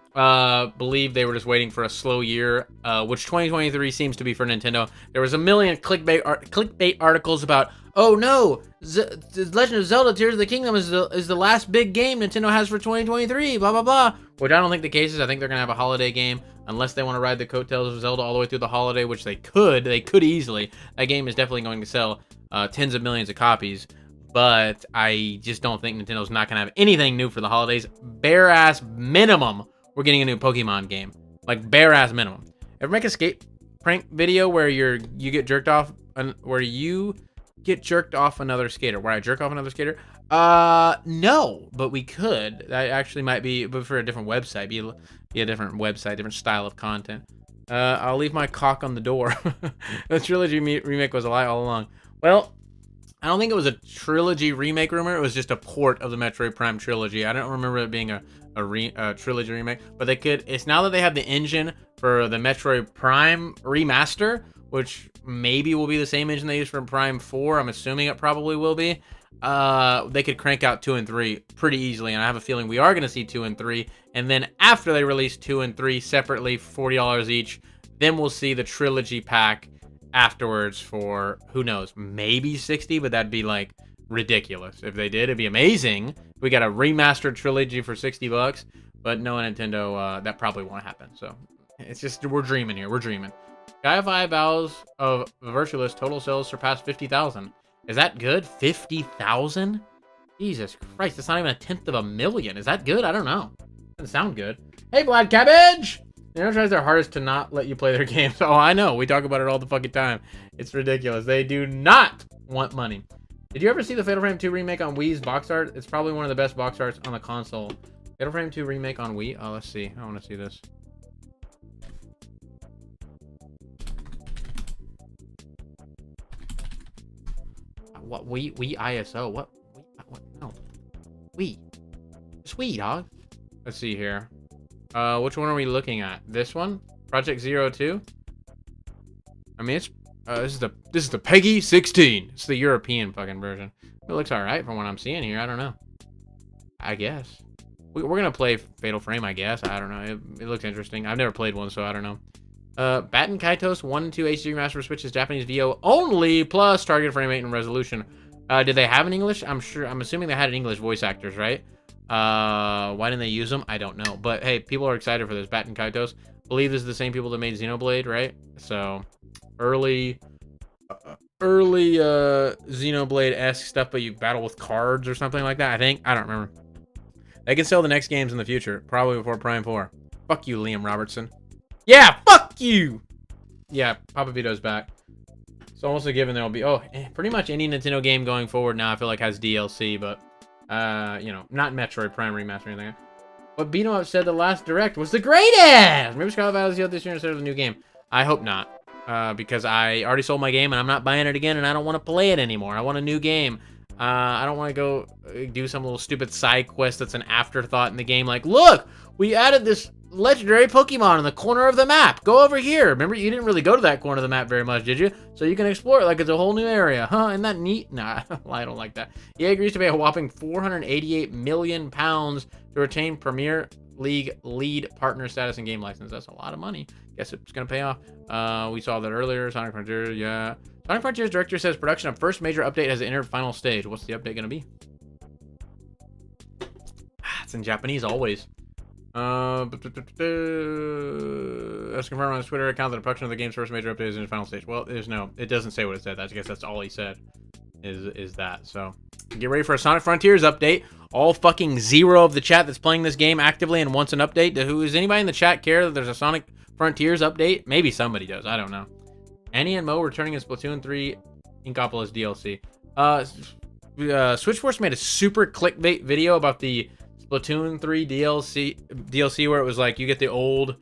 [SPEAKER 1] Believe they were just waiting for a slow year, which 2023 seems to be for Nintendo. There was a million clickbait articles about, oh no, the Legend of Zelda Tears of the Kingdom is the last big game Nintendo has for 2023, blah blah blah. Which I don't think the case is. I think they're gonna have a holiday game, unless they want to ride the coattails of Zelda all the way through the holiday, which they could easily. That game is definitely going to sell tens of millions of copies. But I just don't think Nintendo's not gonna have anything new for the holidays. Bare ass minimum, we're getting a new Pokemon game. Like bare ass minimum. Ever make a skate prank video where you get jerked off, where you get jerked off another skater? Where I jerk off another skater? No, but we could. That actually might be, but for a different website. Be a different website, different style of content. I'll leave my cock on the door. The trilogy remake was a lie all along. Well, I don't think it was a trilogy remake rumor. It was just a port of the Metroid Prime trilogy. I don't remember it being a trilogy remake, but they could. It's now that they have the engine for the Metroid Prime remaster, which maybe will be the same engine they use for Prime 4. I'm assuming it probably will be. They could crank out 2 and 3 pretty easily, and I have a feeling we are going to see 2 and 3. And then after they release 2 and 3 separately, $40 each, then we'll see the trilogy pack afterwards for, who knows, maybe 60, but that'd be like ridiculous. If they did, it'd be amazing. We got a remastered trilogy for $60, but no, Nintendo, that probably won't happen. So it's just, we're dreaming here. We're dreaming. Gaia 5 Vows of Virtuous total sales surpassed 50,000. Is that good? 50,000? Jesus Christ, that's not even 1/10 of a million. Is that good? I don't know. Doesn't sound good. Hey, Vlad Cabbage! Nintendo tries their hardest to not let you play their games. Oh, I know. We talk about it all the fucking time. It's ridiculous. They do not want money. Did you ever see the Fatal Frame 2 remake on Wii's box art? It's probably one of the best box arts on the console. Fatal Frame 2 remake on Wii? Oh, let's see. I want to see this. What? Wii ISO? What? No. Wii. It's Wii, dog. Let's see here. Which one are we looking at? This one? Project 02? I mean, it's this is the Peggy 16. It's the European fucking version. It looks alright from what I'm seeing here. I don't know. I guess. We're gonna play Fatal Frame, I guess. I don't know. It looks interesting. I've never played one, so I don't know. Batten Kaitos 1 and 2 HD Remastered for Switch is Japanese VO only, plus target frame rate and resolution. Did they have an English? I'm assuming they had an English voice actors, right? Why didn't they use them? I don't know. But hey, people are excited for this. Batten Kaitos. Believe this is the same people that made Xenoblade, right? So early Xenoblade-esque stuff, but you battle with cards or something like that, I think. I don't remember. They can sell the next games in the future, probably before Prime 4. Fuck you, Liam Robertson. Yeah, fuck you! Yeah, Papa Vito's back. It's almost a given there'll be... pretty much any Nintendo game going forward now I feel like has DLC, but... you know, not Metroid Prime Remaster or anything. But Vito said the last Direct was the greatest! Maybe Scarlet Valley's out this year instead of the new game. I hope not. Because I already sold my game and I'm not buying it again and I don't want to play it anymore. I want a new game. I don't want to go do some little stupid side quest that's an afterthought in the game. Like, look, we added this legendary Pokemon in the corner of the map. Go over here. Remember, you didn't really go to that corner of the map very much, did you? So you can explore it like it's a whole new area. Huh? Isn't that neat? Nah, I don't like that. EA agrees to pay a whopping £488 million to retain Premier League lead partner status and game license. That's a lot of money. Guess it's going to pay off. We saw that earlier. Sonic Frontier, yeah. Sonic Frontier's director says production of first major update has entered final stage. What's the update going to be? It's in Japanese always. That's confirmed on his Twitter account that the production of the game's first major update is in the final stage. Well, it doesn't say what it said. I guess that's all he said is that. So get ready for a Sonic Frontiers update. All fucking zero of the chat that's playing this game actively and wants an update. Does anybody in the chat care that there's a Sonic Frontiers update? Maybe somebody does. I don't know. Annie and Mo returning in Splatoon 3 Inkopolis DLC. Switchforce made a super clickbait video about the Splatoon 3 DLC where it was like you get the old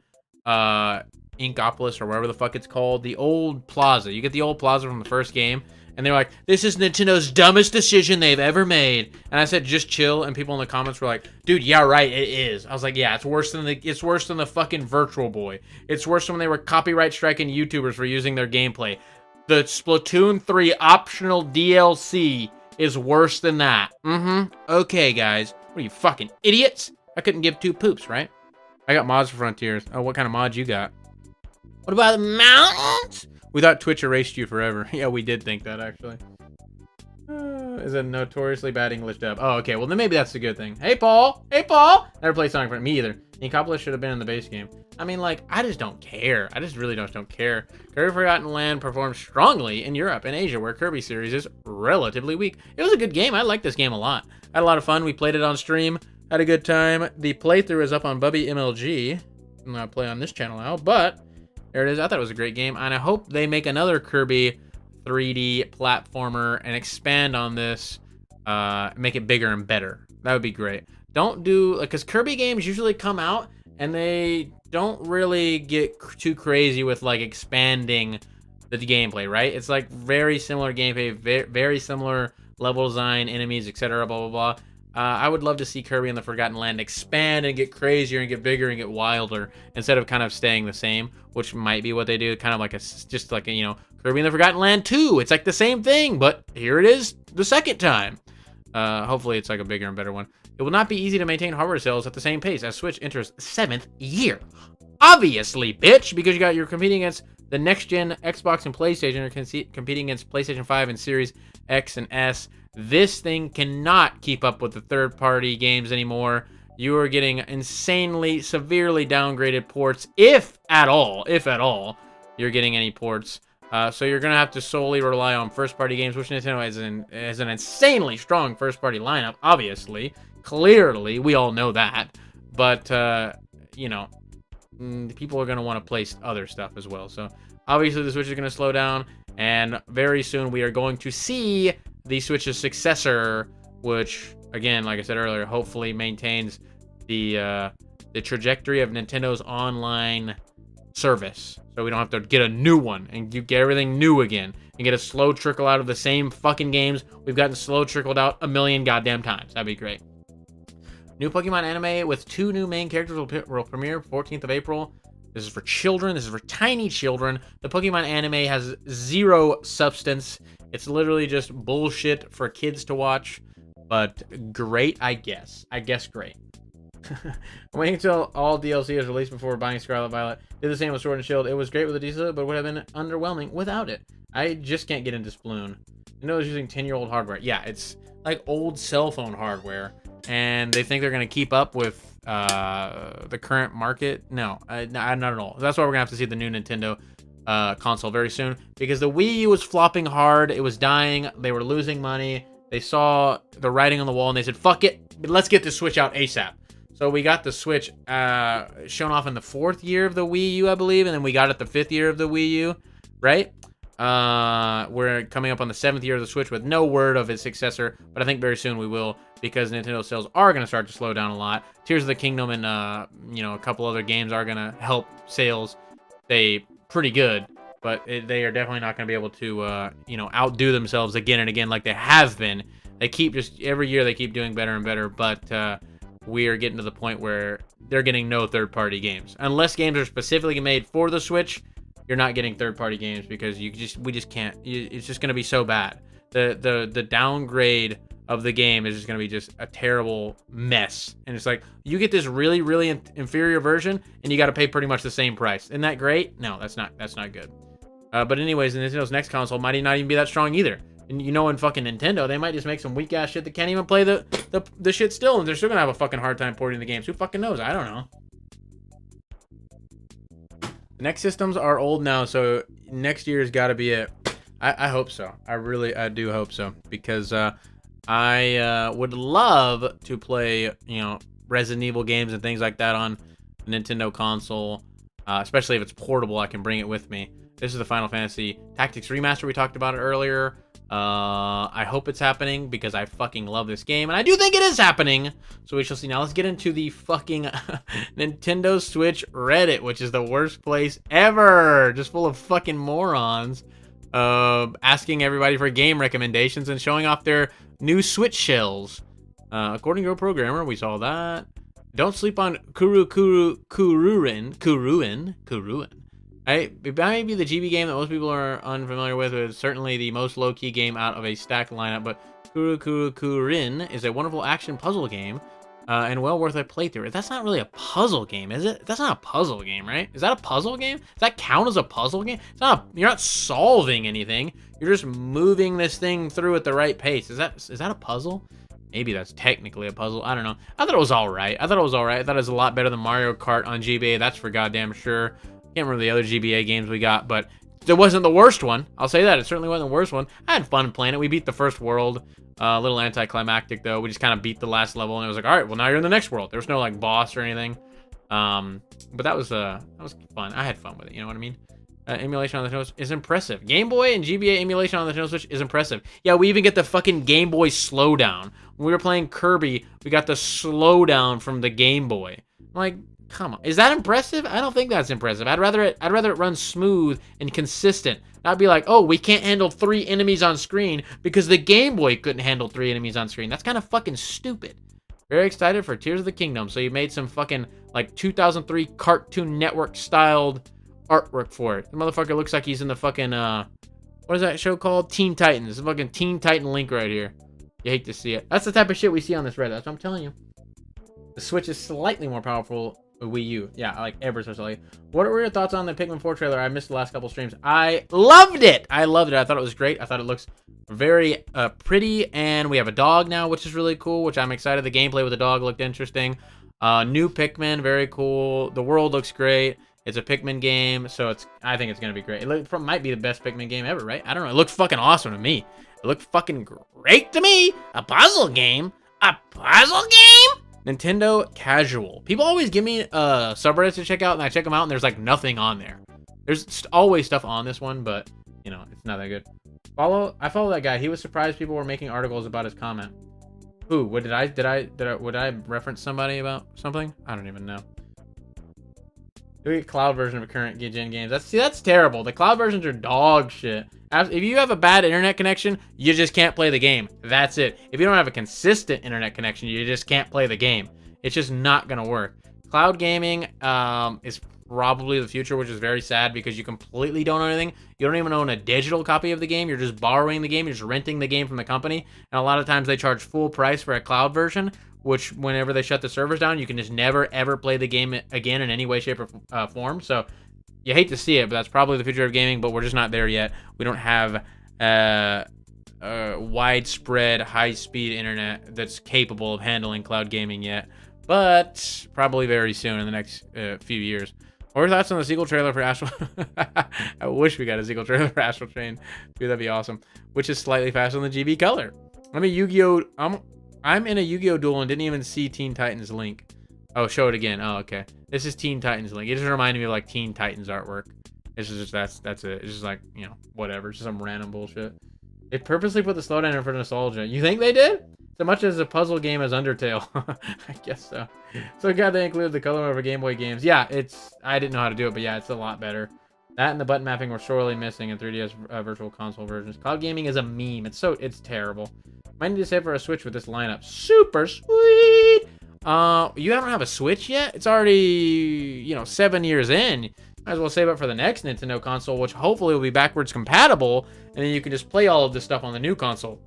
[SPEAKER 1] Inkopolis or whatever the fuck it's called, the old plaza. You get the old plaza from the first game, and they're like, "This is Nintendo's dumbest decision they've ever made." And I said, "Just chill." And people in the comments were like, "Dude, yeah, right, it is." I was like, "Yeah, it's worse than the fucking Virtual Boy. It's worse than when they were copyright striking YouTubers for using their gameplay. The Splatoon 3 optional DLC is worse than that." Okay, guys. What are you, fucking idiots? I couldn't give two poops, right? I got mods for Frontiers. Oh, what kind of mods you got? What about the mountains? We thought Twitch erased you forever. Yeah, we did think that, actually. Is a notoriously bad English dub. Oh, okay. Well, then maybe that's a good thing. Hey, Paul. Hey, Paul. Never played Sonic Frontier. Me either. Inkopolis should have been in the base game. I mean, like, I just don't care. I just really don't care. Kirby Forgotten Land performed strongly in Europe and Asia, where Kirby series is relatively weak. It was a good game. I liked this game a lot. I had a lot of fun. We played it on stream. Had a good time. The playthrough is up on Bubby MLG. I'm not play on this channel now, but there it is. I thought it was a great game, and I hope they make another Kirby 3D platformer and expand on this, make it bigger and better. That would be great. Don't do, like, because Kirby games usually come out and they don't really get too crazy with, like, expanding the gameplay, right? It's like very similar gameplay, very similar level design, enemies, etc. Blah blah blah. I would love to see Kirby and the Forgotten Land expand and get crazier and get bigger and get wilder instead of kind of staying the same, which might be what they do. Kind of like just like a, you know, Kirby and the Forgotten Land 2. It's like the same thing, but here it is the second time. Hopefully it's like a bigger and better one. It will not be easy to maintain hardware sales at the same pace as Switch enters 7th year. Obviously, bitch, because you're competing against the next-gen Xbox and PlayStation, you're competing against PlayStation 5 and Series X and S. This thing cannot keep up with the third-party games anymore. You are getting insanely, severely downgraded ports, if at all, you're getting any ports. So you're going to have to solely rely on first-party games, which Nintendo has an insanely strong first-party lineup, obviously. Clearly, we all know that. But, you know, people are going to want to play other stuff as well. So, obviously, the Switch is going to slow down. And very soon, we are going to see the Switch's successor, which, again, like I said earlier, hopefully maintains the trajectory of Nintendo's online service. So we don't have to get a new one and you get everything new again and get a slow trickle out of the same fucking games we've gotten slow trickled out a million goddamn times. That'd be great. New Pokemon anime with 2 new main characters will premiere 14th of April. This is for children. This is for tiny children. The Pokemon anime has 0 substance. It's literally just bullshit for kids to watch. But great, I guess. I guess great. I'm waiting until all DLC is released before buying Scarlet Violet. Did the same with Sword and Shield. It was great with Adisa, but would have been underwhelming without it. I just can't get into Sploon. I know it's using 10-year-old hardware. Yeah, it's like old cell phone hardware. And they think they're going to keep up with the current market. No, not at all. That's why we're gonna have to see the new Nintendo console very soon, because the Wii U was flopping hard. It was dying. They were losing money. They saw the writing on the wall and they said, fuck it, let's get the Switch out ASAP. So we got the Switch shown off in the 4th year of the Wii U, I believe, and then we got it the 5th year of the Wii U, right? We're coming up on the 7th year of the Switch with no word of its successor, but I think very soon we will, because Nintendo sales are going to start to slow down a lot. Tears of the Kingdom and a couple other games are going to help sales stay pretty good, but they are definitely not going to be able to outdo themselves again and again like they have been. They keep just every year they keep doing better and better, but we are getting to the point where they're getting no third-party games unless games are specifically made for the Switch. You're not getting third-party games because we just can't. It's just going to be so bad. The downgrade of the game is just going to be just a terrible mess. And it's like, you get this really, really inferior version, and you got to pay pretty much the same price. Isn't that great? No, that's not good. But anyways, Nintendo's next console might not even be that strong either. And in fucking Nintendo, they might just make some weak-ass shit that can't even play the shit still, and they're still going to have a fucking hard time porting the games. Who fucking knows? I don't know. The next systems are old now, so next year's got to be it. I hope so. I do hope so, because I would love to play, Resident Evil games and things like that on a Nintendo console, especially if it's portable. I can bring it with me. This is the Final Fantasy Tactics Remaster. We talked about it earlier. I hope it's happening because I fucking love this game, and I do think it is happening. So we shall see. Now let's get into the fucking Nintendo Switch Reddit, which is the worst place ever, just full of fucking morons, asking everybody for game recommendations and showing off their new Switch shells. According to a programmer, we saw that. Don't sleep on Kuruin. It might be the GB game that most people are unfamiliar with. It's certainly the most low-key game out of a stacked lineup, but Kuruin is a wonderful action puzzle game, and well worth a playthrough. That's not really a puzzle game, is it? That's not a puzzle game, right? Is that a puzzle game? Does that count as a puzzle game? You're not solving anything. You're just moving this thing through at the right pace. Is that a puzzle? Maybe that's technically a puzzle. I don't know. I thought it was all right. I thought it was a lot better than Mario Kart on GBA. That's for goddamn sure. Can't remember the other GBA games we got, but it wasn't the worst one. I'll say that. It certainly wasn't the worst one. I had fun playing it. We beat the first world. A little anticlimactic, though. We just kind of beat the last level, and it was like, all right, well, now you're in the next world. There was no, boss or anything. But that was fun. I had fun with it. You know what I mean? Emulation on the Nintendo Switch is impressive. Game Boy and GBA emulation on the Nintendo Switch is impressive. Yeah, we even get the fucking Game Boy slowdown. When we were playing Kirby, we got the slowdown from the Game Boy. I'm like, come on. Is that impressive? I don't think that's impressive. I'd rather it run smooth and consistent. Not be like, oh, we can't handle 3 enemies on screen because the Game Boy couldn't handle 3 enemies on screen. That's kind of fucking stupid. Very excited for Tears of the Kingdom. So you made some fucking, 2003 Cartoon Network styled artwork for it. The motherfucker looks like he's in the fucking, what is that show called? Teen Titans. It's a fucking Teen Titan Link right here. You hate to see it. That's the type of shit we see on this Reddit. That's what I'm telling you. The Switch is slightly more powerful than Wii U. Yeah, ever so slightly. What were your thoughts on the Pikmin 4 trailer? I missed the last couple streams. I loved it! I thought it was great. I thought it looks very pretty, and we have a dog now, which is really cool, which I'm excited. The gameplay with the dog looked interesting. New Pikmin, very cool. The world looks great. It's a Pikmin game, so I think it's going to be great. It might be the best Pikmin game ever, right? I don't know. It looks fucking awesome to me. It looked fucking great to me. A puzzle game? A puzzle game? Nintendo Casual. People always give me subreddits to check out, and I check them out, and there's nothing on there. There's always stuff on this one, but it's not that good. I follow that guy. He was surprised people were making articles about his comment. Who? Would I reference somebody about something? I don't even know. Do we get cloud version of current gen games? That's terrible. The cloud versions are dog shit. If you have a bad internet connection, you just can't play the game. That's it. If you don't have a consistent internet connection, you just can't play the game. It's just not going to work. Cloud gaming is probably the future, which is very sad because you completely don't own anything. You don't even own a digital copy of the game. You're just borrowing the game. You're just renting the game from the company. And a lot of times they charge full price for a cloud version, which whenever they shut the servers down, you can just never, ever play the game again in any way, shape, or form. So you hate to see it, but that's probably the future of gaming, but we're just not there yet. We don't have widespread, high-speed internet that's capable of handling cloud gaming yet, but probably very soon in the next few years. What are your thoughts on the sequel trailer for Astral? I wish we got a sequel trailer for Astral Chain. Dude, that'd be awesome. Which is slightly faster than the GB color. I'm a Yu-Gi-Oh! I'm in a Yu-Gi-Oh! Duel and didn't even see Teen Titans Link. Oh, show it again. Oh, okay. This is Teen Titans Link. It just reminded me of like Teen Titans artwork. It's just that's it. It's just like, you know, whatever. It's just some random bullshit. It purposely put the slowdown in for nostalgia. You think they did? So much as a puzzle game as Undertale. I guess so. So God, they included the color over Game Boy games. Yeah, I didn't know how to do it, but yeah, it's a lot better. That and the button mapping were sorely missing in 3DS Virtual Console versions. Cloud gaming is a meme. It's terrible. Might need to save for a Switch with this lineup. Super sweet. You don't have a Switch yet? It's already, 7 years in. Might as well save up for the next Nintendo console, which hopefully will be backwards compatible, and then you can just play all of this stuff on the new console.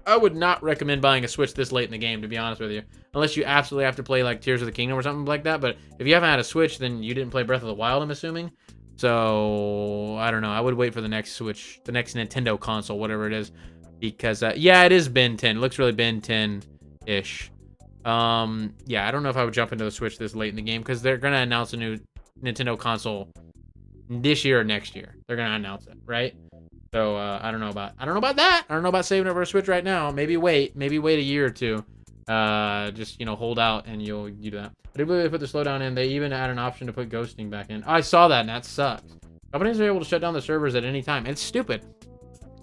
[SPEAKER 1] I would not recommend buying a Switch this late in the game, to be honest with you. Unless you absolutely have to play like Tears of the Kingdom or something like that. But if you haven't had a Switch, then you didn't play Breath of the Wild, I'm assuming. So, I don't know. I would wait for the next Switch, the next Nintendo console, whatever it is. Because, yeah, it is Ben 10. It looks really Ben 10-ish. Yeah, I don't know if I would jump into the Switch this late in the game. Because they're going to announce a new Nintendo console this year or next year. They're going to announce it, right? So, I don't know about that. I don't know about saving it for a Switch right now. Maybe wait a year or two. Just, hold out and you'll do that. I do believe they put the slowdown in. They even add an option to put ghosting back in. I saw that and that sucks. Companies are able to shut down the servers at any time. It's stupid.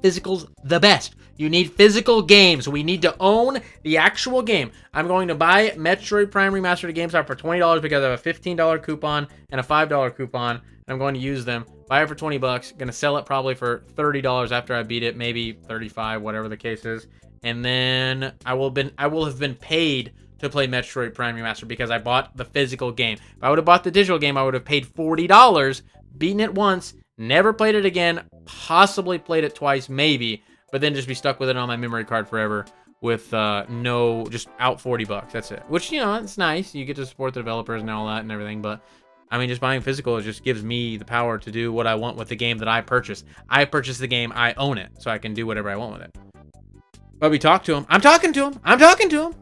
[SPEAKER 1] Physical's the best. You need physical games. We need to own the actual game. I'm going to buy Metroid Prime Remastered at GameStop for $20 because I have a $15 coupon and a $5 coupon. And I'm going to use them. Buy it for $20. Gonna sell it probably for $30 after I beat it, maybe $35, whatever the case is. And then I will have been paid to play Metroid Prime Remastered because I bought the physical game. If I would have bought the digital game, I would have paid $40, beaten it once, never played it again, possibly played it twice, maybe, but then just be stuck with it on my memory card forever with just out $40. That's it. Which, it's nice. You get to support the developers and all that and everything, but I mean, just buying physical just gives me the power to do what I want with the game that I purchased. I purchased the game, I own it, so I can do whatever I want with it. But we talk to him. I'm talking to him.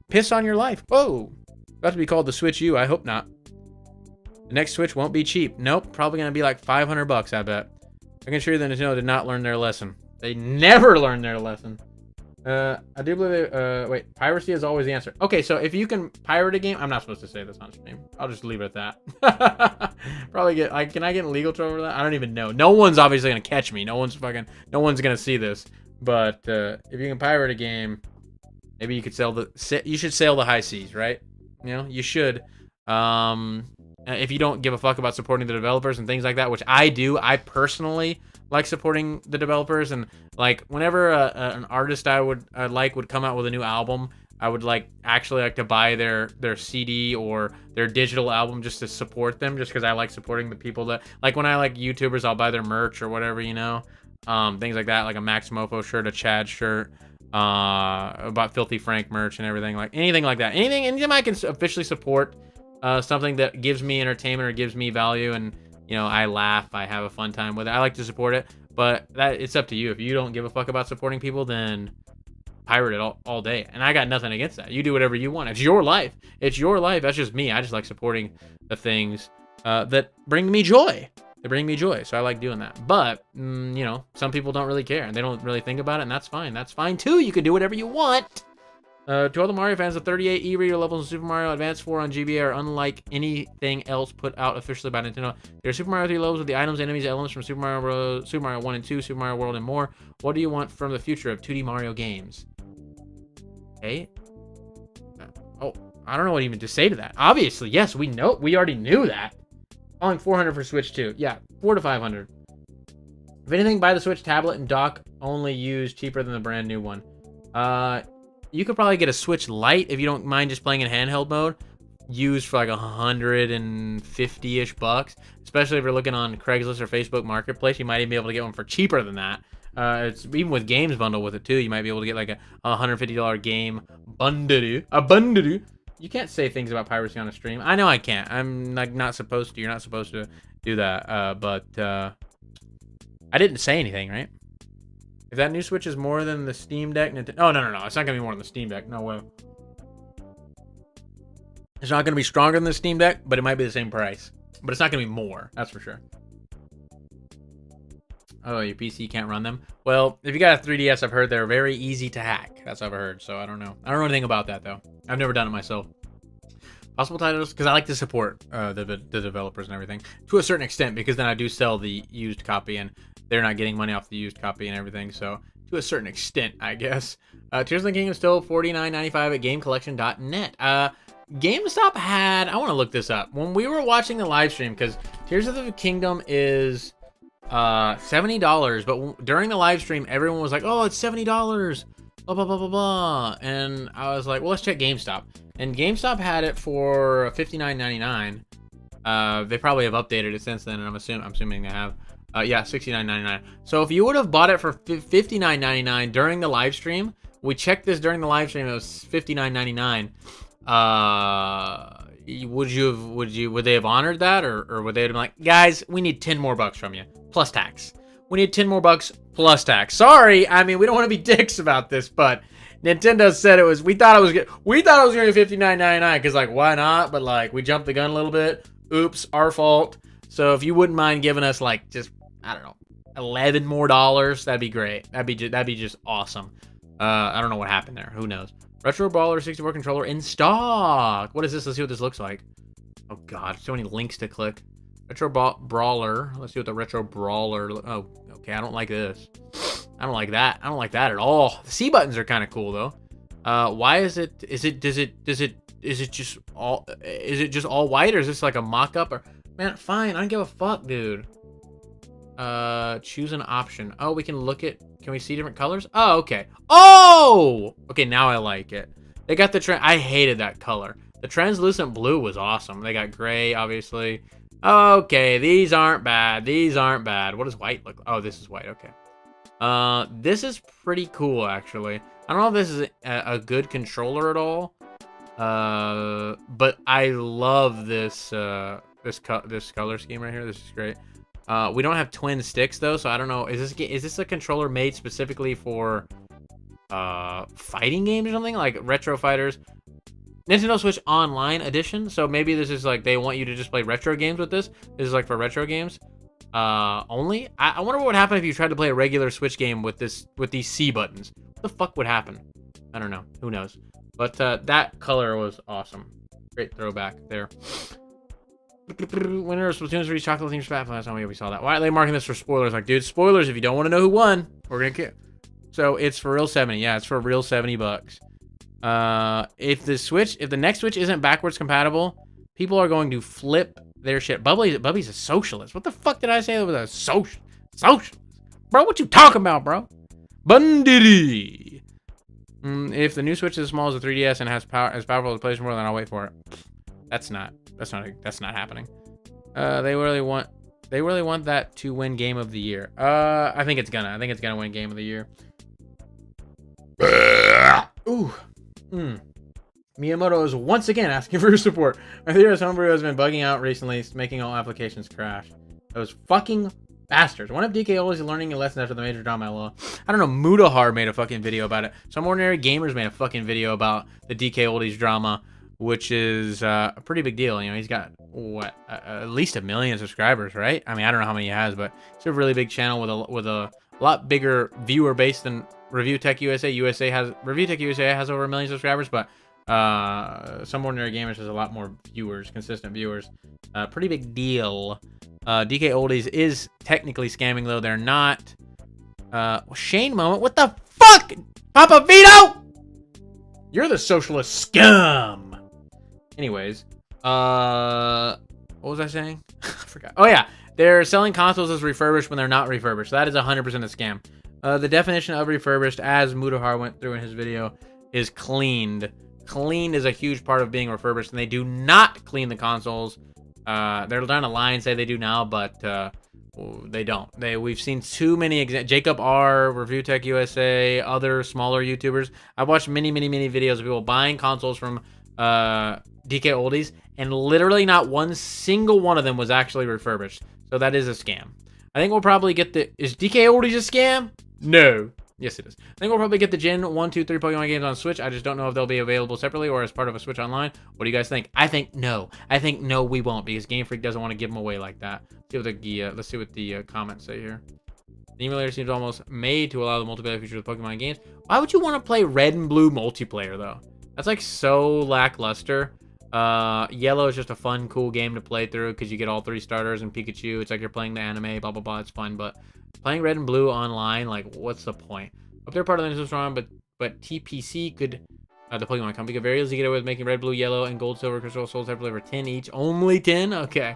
[SPEAKER 1] Piss on your life. Whoa. About to be called the Switch U. I hope not. The next Switch won't be cheap. Nope. Probably going to be like $500, I bet. I can assure you that Nintendo did not learn their lesson. They never learned their lesson. I do believe wait, piracy is always the answer. Okay, so if you can pirate a game, I'm not supposed to say this on stream. I'll just leave it at that. Probably can I get in legal trouble for that? I don't even know. No one's obviously gonna catch me. No one's gonna see this. But if you can pirate a game, maybe you could you should sail the high seas, right? You should. If you don't give a fuck about supporting the developers and things like that, which I do, I personally like supporting the developers, and like whenever an artist I would come out with a new album, I would actually like to buy their CD or their digital album just to support them, just because I like supporting the people that when I like YouTubers, I'll buy their merch or whatever, things like that, like a Max Mofo shirt, a Chad shirt, about Filthy Frank merch and everything, anything like that, anything I can officially support, something that gives me entertainment or gives me value, and I laugh, I have a fun time with it. I like to support it, but it's up to you. If you don't give a fuck about supporting people, then pirate it all day. And I got nothing against that. You do whatever you want. It's your life. That's just me. I just like supporting the things that bring me joy. So I like doing that. But, some people don't really care, and they don't really think about it, and that's fine. That's fine, too. You can do whatever you want. To all the Mario fans, the 38 e-reader levels in Super Mario Advance 4 on GBA are unlike anything else put out officially by Nintendo. There are Super Mario 3 levels with the items, enemies, elements from Super Mario 1 and 2, Super Mario World, and more. What do you want from the future of 2D Mario games? Okay. I don't know what even to say to that. Obviously, yes, we already knew that. Calling 400 for Switch 2. Yeah, 400 to 500. If anything, buy the Switch tablet and dock only used, cheaper than the brand new one. You could probably get a Switch Lite if you don't mind just playing in handheld mode. used for like 150-ish bucks. Especially if you're looking on Craigslist or Facebook Marketplace, you might even be able to get one for cheaper than that. It's even with games bundle with it too. You might be able to get like a $150 game bundle. A bundle. You can't say things about piracy on a stream. I know I can't. I'm like not supposed to. You're not supposed to do that. But I didn't say anything, right? If that new Switch is more than the Steam Deck, oh no. It's not gonna be more than the Steam Deck. No way. It's not gonna be stronger than the Steam Deck, but it might be the same price. But it's not gonna be more. That's for sure. Oh, your PC can't run them? Well, if you got a 3DS, I've heard they're very easy to hack. That's what I've heard, so I don't know. I don't know anything about that, though. I've never done it myself. Possible titles? Because I like to support the developers and everything. To a certain extent, because then I do sell the used copy, and they're not getting money off the used copy and everything, so to a certain extent, I guess. Tears of the Kingdom is still $49.95 at GameCollection.net. GameStop had... I want to look this up. When we were watching the live stream, because Tears of the Kingdom is... $70, but during the live stream everyone was like, oh, it's $70, blah blah blah blah blah, and I was like, well, let's check GameStop, and GameStop had it for $59.99. They probably have updated it since then, and I'm assuming they have. Yeah, $69.99. So if you would have bought it for $59.99 during the live stream, we checked this during the live stream, it was $59.99. Would they have honored that, or would they have been like, guys, we need 10 more bucks from you plus tax? We need 10 more bucks plus tax. Sorry, I mean, we don't want to be dicks about this, but Nintendo said it was. We thought it was going to be $59.99 because, like, why not? But like, we jumped the gun a little bit. Oops, our fault. So if you wouldn't mind giving us like just, I don't know, $11 more, that'd be great. That'd be just awesome. I don't know what happened there. Who knows? Retro Brawler 64 controller in stock. What is this? Let's see what this looks like. Oh god, so many links to click. Retro Brawler. Let's see what the Retro Brawler. Oh, okay. I don't like this. I don't like that. I don't like that at all. The C buttons are kind of cool though. Why is it? Is it just all white, or is this like a mock-up? Or man, fine. I don't give a fuck, dude. Choose an option. Oh, we can look at. Can we see different colors? Oh, okay. Oh, okay. Now I like it. They got the I hated that color. The translucent blue was awesome. They got gray, obviously. Okay, these aren't bad. These aren't bad. What does white look like? Oh, this is white. Okay. This is pretty cool, actually. I don't know if this is a good controller at all. But I love this this color scheme right here. This is great. We don't have twin sticks though, so I don't know. Is this a controller made specifically for fighting games or something, like Retro Fighters? Nintendo Switch Online Edition. So maybe this is like they want you to just play retro games with this. This is like for retro games only. I wonder what would happen if you tried to play a regular Switch game with these C buttons. What the fuck would happen? I don't know. Who knows? But that color was awesome. Great throwback there. Winner of Splatoon 3 chocolate themed Splatfest. Last time we saw that. Why are they marking this for spoilers? Like, dude, spoilers if you don't want to know who won. We're gonna get. So it's for real 70. Yeah, it's for real $70. If the next Switch isn't backwards compatible, people are going to flip their shit. Bubby's a socialist. What the fuck did I say? That was a socialist, bro. What you talking about, bro? Bundity. If the new Switch is as small as the 3DS and has as powerful as PlayStation 4, then I'll wait for it. That's not happening. They really want that to win Game of the Year. I think it's gonna win Game of the Year. Ooh. Miyamoto is once again asking for your support. My theorist homebrew has been bugging out recently, making all applications crash. Those fucking bastards. One of DK Oldies is learning a lesson after the major drama LOL. I don't know, Mudahar made a fucking video about it. Some ordinary gamers made a fucking video about the DK Oldies drama, which is a pretty big deal. You know, he's got what, at least 1 million subscribers, right? I mean, I don't know how many he has, but it's a really big channel with a lot bigger viewer base than Review Tech USA. Review Tech USA has over 1 million subscribers, but Some Ordinary Gamers has a lot more viewers, consistent viewers. Pretty big deal. DK Oldies is technically scamming, though they're not. Shane moment. What the fuck, Papa Vito? You're the socialist scum. Anyways, what was I saying? I forgot. Oh yeah, they're selling consoles as refurbished when they're not refurbished. That is 100% a scam. The definition of refurbished, as Mudahar went through in his video, is cleaned, clean is a huge part of being refurbished, and they do not clean the consoles. They're trying to lie and say they do now, but they don't. We've seen too many examples. Jacob R, Review Tech USA, other smaller YouTubers. I've watched many videos of people buying consoles from DK Oldies, and literally not one single one of them was actually refurbished. So that is a scam. I think we'll probably get the... Is DK Oldies a scam? No. Yes, it is. I think we'll probably get the Gen 1, 2, 3 Pokemon games on Switch. I just don't know if they'll be available separately or as part of a Switch Online. What do you guys think? I think no. I think no, we won't, because Game Freak doesn't want to give them away like that. Let's see what the comments say here. The emulator seems almost made to allow the multiplayer feature of Pokemon games. Why would you want to play Red and Blue multiplayer, though? That's like so lackluster. Yellow is just a fun, cool game to play through because you get all 3 starters and Pikachu. It's like you're playing the anime, blah, blah, blah. It's fun, but playing Red and Blue online, like, what's the point? If they're part of the Nintendo strong, but TPC could, the Pokemon company could very easily get away with making Red, Blue, Yellow, and Gold, Silver, Crystal sold separately for 10 each. Only 10? Okay.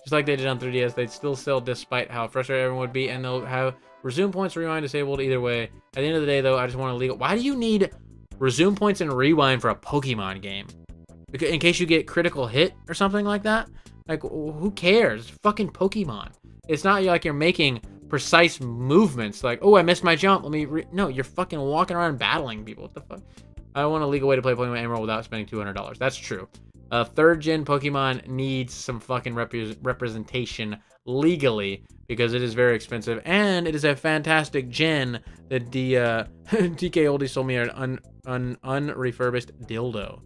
[SPEAKER 1] Just like they did on 3DS, they'd still sell despite how frustrated everyone would be, and they'll have resume points, rewind disabled either way. At the end of the day, though, I just want to legal. Why do you need resume points and rewind for a Pokemon game? Because in case you get critical hit or something like that? Like, who cares? It's fucking Pokemon. It's not like you're making precise movements. Like, oh, I missed my jump. Let me... No, you're fucking walking around battling people. What the fuck? I want a legal way to play Pokemon Emerald without spending $200. That's true. 3rd gen Pokemon needs some fucking representation legally because it is very expensive, and it is a fantastic gen that the DK Oldie sold me an unrefurbished dildo.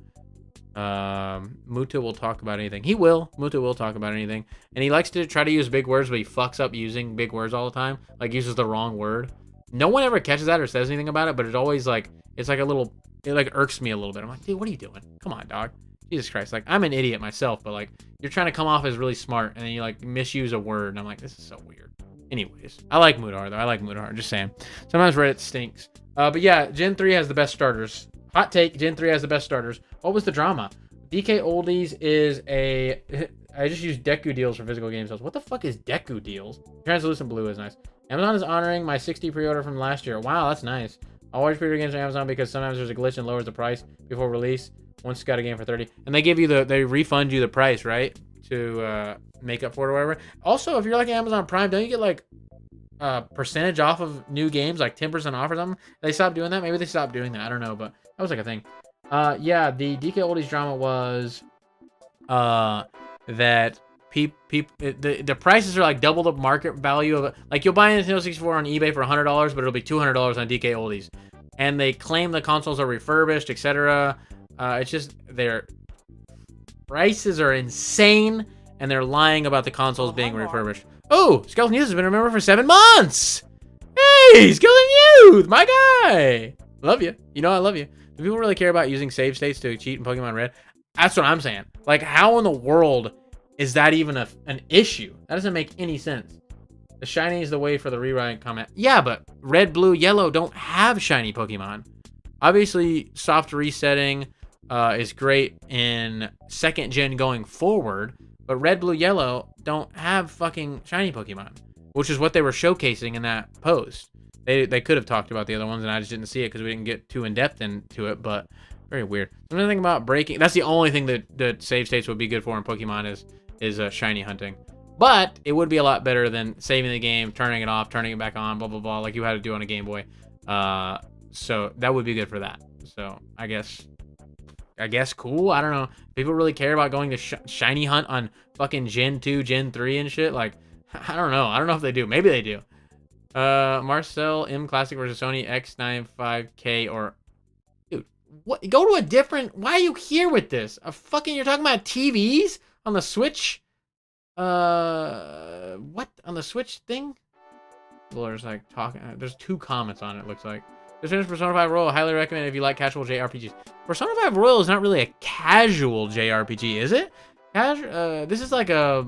[SPEAKER 1] Muto will talk about anything. Muto will talk about anything, and he likes to try to use big words, but he fucks up using big words all the time. Like, uses the wrong word. No one ever catches that or says anything about it, but it always like it's like a little. It like irks me a little bit. I'm like, dude, what are you doing? Come on, dog. Jesus Christ. Like, I'm an idiot myself, but like, you're trying to come off as really smart, and then you like misuse a word, and I'm like, this is so weird. Anyways, I like Mudar though. I like Mudar. Just saying. Sometimes Reddit stinks. But yeah, Gen 3 has the best starters. Hot take, Gen 3 has the best starters. What was the drama? DK Oldies is a... I just use Deku deals for physical game sales. What the fuck is Deku deals? Translucent blue is nice. Amazon is honoring my 60 pre-order from last year. Wow, that's nice. I'll always pre-order games on Amazon because sometimes there's a glitch and lowers the price before release. Once you got a game for 30. And they give you they refund you the price, right? To make up for it or whatever. Also, if you're like Amazon Prime, don't you get like percentage off of new games, like 10% off or something? They stopped doing that? Maybe they stopped doing that. I don't know, but that was like a thing. Yeah, the DK Oldies drama was that the prices are like double the market value of it. Like, you'll buy a Nintendo 64 on eBay for $100, but it'll be $200 on DK Oldies. And they claim the consoles are refurbished, etc. It's just their prices are insane, and they're lying about the consoles being refurbished. Oh, Skeleton Youth has been a member for 7 months. Hey, Skeleton Youth, my guy. Love you. You know I love you. Do people really care about using save states to cheat in Pokemon Red? That's what I'm saying. Like, how in the world is that even an issue? That doesn't make any sense. The shiny is the way for the rewrite comment. Yeah, but Red, Blue, Yellow don't have shiny Pokemon. Obviously, soft resetting is great in 2nd gen going forward, but Red, Blue, Yellow don't have fucking shiny Pokemon, which is what they were showcasing in that post. They could have talked about the other ones, and I just didn't see it because we didn't get too in-depth into it, but very weird. Another thing about breaking... That's the only thing that save states would be good for in Pokemon is shiny hunting. But it would be a lot better than saving the game, turning it off, turning it back on, blah, blah, blah, like you had to do on a Game Boy. So that would be good for that. So I guess cool. I don't know. People really care about going to shiny hunt on fucking Gen 2, Gen 3 and shit. Like, I don't know. I don't know if they do. Maybe they do. Marcel M Classic versus Sony X95K or... Dude, what? Go to a different... Why are you here with this? You're talking about TVs on the Switch? What? On the Switch thing? There's like talking... There's 2 comments on it, looks like. Just finished Persona 5 Royal. Highly recommend if you like casual JRPGs. Persona 5 Royal is not really a casual JRPG, is it? This is like a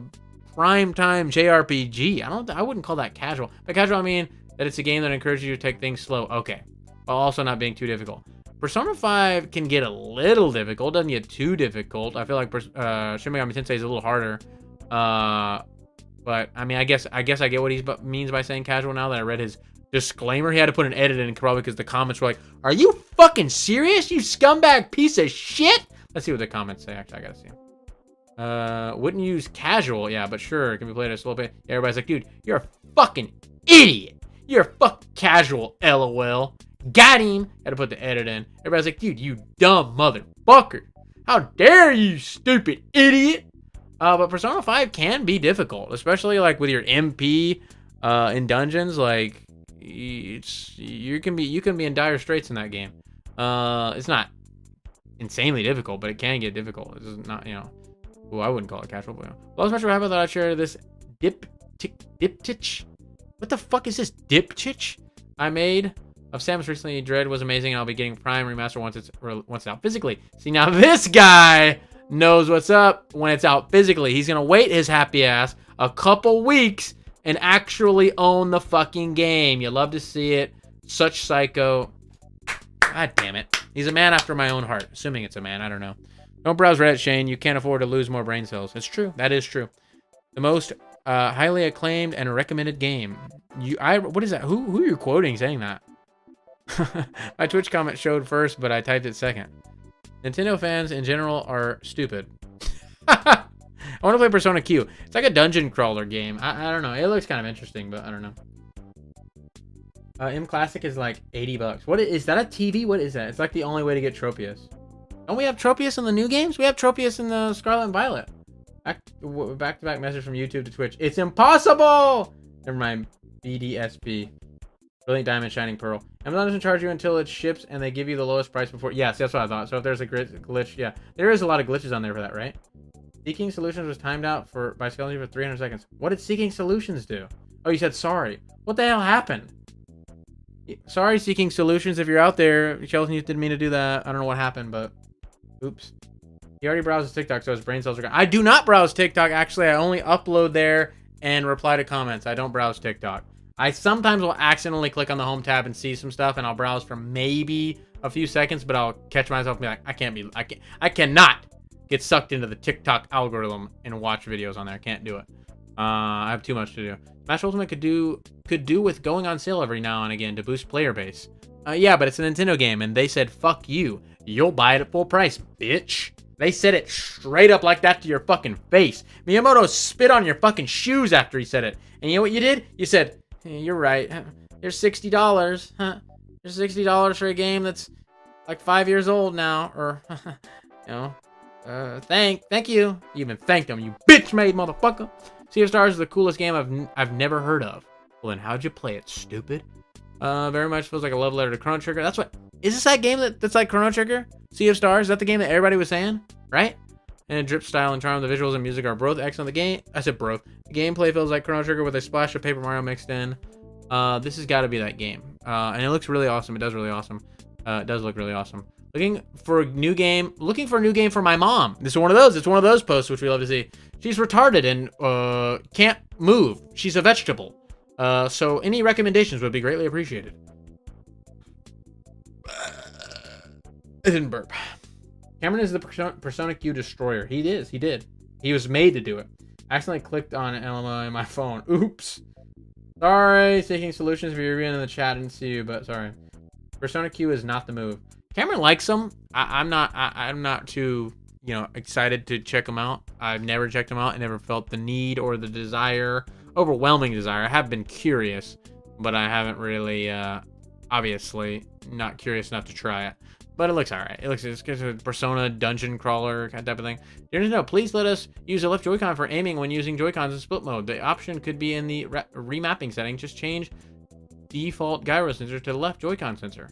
[SPEAKER 1] prime-time JRPG. I wouldn't call that casual. By casual, I mean that it's a game that encourages you to take things slow. Okay. While also not being too difficult. Persona 5 can get a little difficult. Doesn't get too difficult. I feel like Shin Megami Tensei is a little harder. But I mean, I guess I get what he means by saying casual now that I read his disclaimer. He had to put an edit in probably because the comments were like, "Are you fucking serious? You scumbag piece of shit." Let's see what the comments say. Actually, I gotta see. Wouldn't use casual. Yeah, but sure, it can be played at a slow pace. Everybody's like, dude, you're a fucking idiot. You're a fucking casual. LOL. Got him. Had to put the edit in. Everybody's like, dude, you dumb motherfucker. How dare you, stupid idiot. But Persona 5 can be difficult, especially like with your MP in dungeons. Like, you can be in dire straits in that game. It's not insanely difficult, but it can get difficult. It's not, you know. Well, I wouldn't call it casual. But, well, especially happy that I share this diptych. What the fuck is this diptych I made of Samus recently? Dread was amazing, and I'll be getting Prime Remaster once it's out physically. See, now this guy knows what's up when it's out physically. He's gonna wait his happy ass a couple weeks and actually own the fucking game. You love to see it. Such psycho. God damn it. He's a man after my own heart. Assuming it's a man. I don't know. Don't browse Reddit, Shane. You can't afford to lose more brain cells. It's true. That is true. The most highly acclaimed and recommended game. What is that? Who are you quoting saying that? My Twitch comment showed first, but I typed it second. Nintendo fans in general are stupid. I want to play Persona Q. It's like a dungeon crawler game. I don't know. It looks kind of interesting, but I don't know. M Classic is like $80. What is that? A TV? What is that? It's like the only way to get Tropius. Don't we have Tropius in the new games? We have Tropius in the Scarlet and Violet. Back-to-back message from YouTube to Twitch. It's impossible! Never mind. BDSP. Brilliant Diamond, Shining Pearl. Amazon doesn't charge you until it ships, and they give you the lowest price before. Yes, that's what I thought. So if there's a glitch, yeah. There is a lot of glitches on there for that, right? Seeking Solutions was timed out by Skeleton for 300 seconds. What did Seeking Solutions do? Oh, you said sorry. What the hell happened? Sorry, Seeking Solutions. If you're out there, Skeleton Youth didn't mean to do that. I don't know what happened, but oops. He already browses TikTok, so his brain cells are gone. I do not browse TikTok. Actually, I only upload there and reply to comments. I don't browse TikTok. I sometimes will accidentally click on the home tab and see some stuff, and I'll browse for maybe a few seconds, but I'll catch myself and be like, I cannot get sucked into the TikTok algorithm and watch videos on there. I can't do it. I have too much to do. Smash Ultimate could do with going on sale every now and again to boost player base. Yeah, but it's a Nintendo game, and they said, fuck you. You'll buy it at full price, bitch. They said it straight up like that to your fucking face. Miyamoto spit on your fucking shoes after he said it. And you know what you did? You said, hey, you're right. Here's $60. Huh? Here's $60 for a game that's like 5 years old now. Or, you know, thank you. You even thanked him, you bitch-made motherfucker. Sea of Stars is the coolest game I've never heard of. Well, then how'd you play it, stupid? Very much feels like a love letter to Chrono Trigger. That's what... Is this that game that's like Chrono Trigger? Sea of Stars? Is that the game that everybody was saying? Right? And drip style and charm, the visuals and music are both excellent. The game... I said both. The gameplay feels like Chrono Trigger with a splash of Paper Mario mixed in. This has got to be that game. And it looks really awesome. It does really awesome. It does look really awesome. Looking for a new game for my mom. This is one of those. It's one of those posts which we love to see. She's retarded and can't move. She's a vegetable. So any recommendations would be greatly appreciated. I didn't burp. Cameron is the Persona Q destroyer. He did. He was made to do it. I accidentally clicked on an LMO in my phone. Oops. Sorry, Seeking Solutions. If you're in the chat, I didn't see you, but sorry. Persona Q is not the move. Cameron likes them. I'm not too, excited to check them out. I've never checked them out. I never felt the need or the desire, overwhelming desire. I have been curious, but I haven't really, obviously, not curious enough to try it. But it looks alright. It's a Persona dungeon crawler type of thing. Nintendo, please let us use a left Joy-Con for aiming when using Joy-Cons in split mode. The option could be in the remapping setting. Just change default gyro sensor to the left Joy-Con sensor.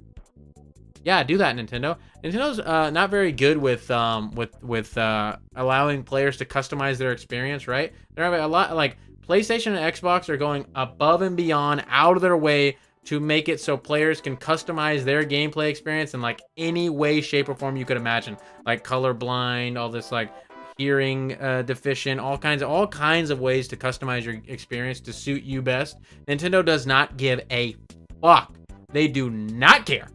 [SPEAKER 1] Yeah, do that, Nintendo. Nintendo's not very good with allowing players to customize their experience, right? There are a lot, like PlayStation and Xbox are going above and beyond, out of their way to make it so players can customize their gameplay experience in like any way, shape, or form you could imagine. Like colorblind, all this like hearing deficient, all kinds of ways to customize your experience to suit you best. Nintendo does not give a fuck. They do not care.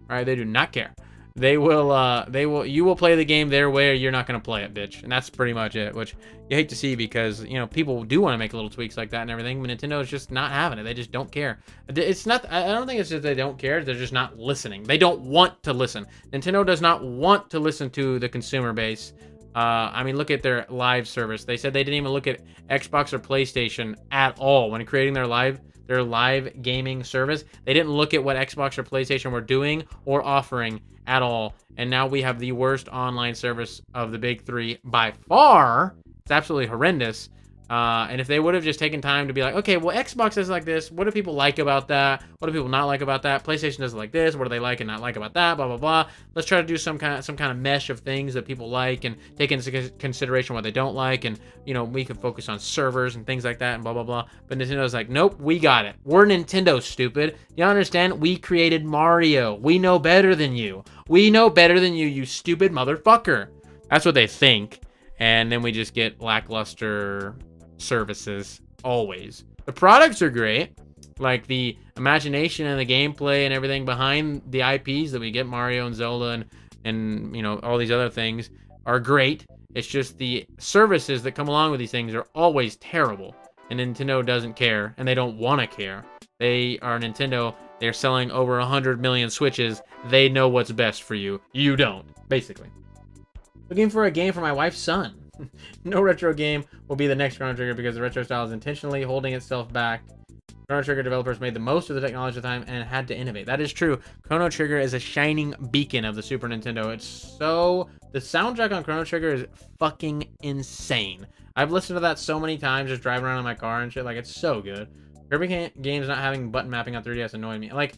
[SPEAKER 1] All right, they do not care. you will play the game their way or you're not going to play it, bitch. And that's pretty much it, which you hate to see because, you know, people do want to make little tweaks like that and everything, but Nintendo is just not having it. They just don't care. It's not, I don't think it's just they don't care. They're just not listening. They don't want to listen. Nintendo does not want to listen to the consumer base. I mean, look at their live service. They said they didn't even look at Xbox or PlayStation at all when creating their live gaming service. They didn't look at what Xbox or PlayStation were doing or offering at all. And now we have the worst online service of the big three by far. It's absolutely horrendous. And if they would have just taken time to be like, okay, well, Xbox does like this. What do people like about that? What do people not like about that? PlayStation does like this. What do they like and not like about that? Blah, blah, blah. Let's try to do some kind of mesh of things that people like and take into consideration what they don't like. And, you know, we can focus on servers and things like that and blah, blah, blah. But Nintendo's like, nope, we got it. We're Nintendo, stupid. You understand? We created Mario. We know better than you. We know better than you, you stupid motherfucker. That's what they think. And then we just get lackluster services always. The products are great, like the imagination and the gameplay and everything behind the IPs that we get, Mario and Zelda and you know, all these other things are great. It's just the services that come along with these things are always terrible, and Nintendo doesn't care, and they don't want to care. They are Nintendo. They're selling over 100 million Switches. They know what's best for you. You don't, basically. Looking for a game for my wife's son. No retro game will be the next Chrono Trigger because the retro style is intentionally holding itself back. Chrono Trigger developers made the most of the technology at the time and had to innovate. That is true. Chrono Trigger is a shining beacon of the Super Nintendo. The soundtrack on Chrono Trigger is fucking insane. I've listened to that so many times just driving around in my car and shit. Like, it's so good. Kirby games not having button mapping on 3DS annoyed me. Like,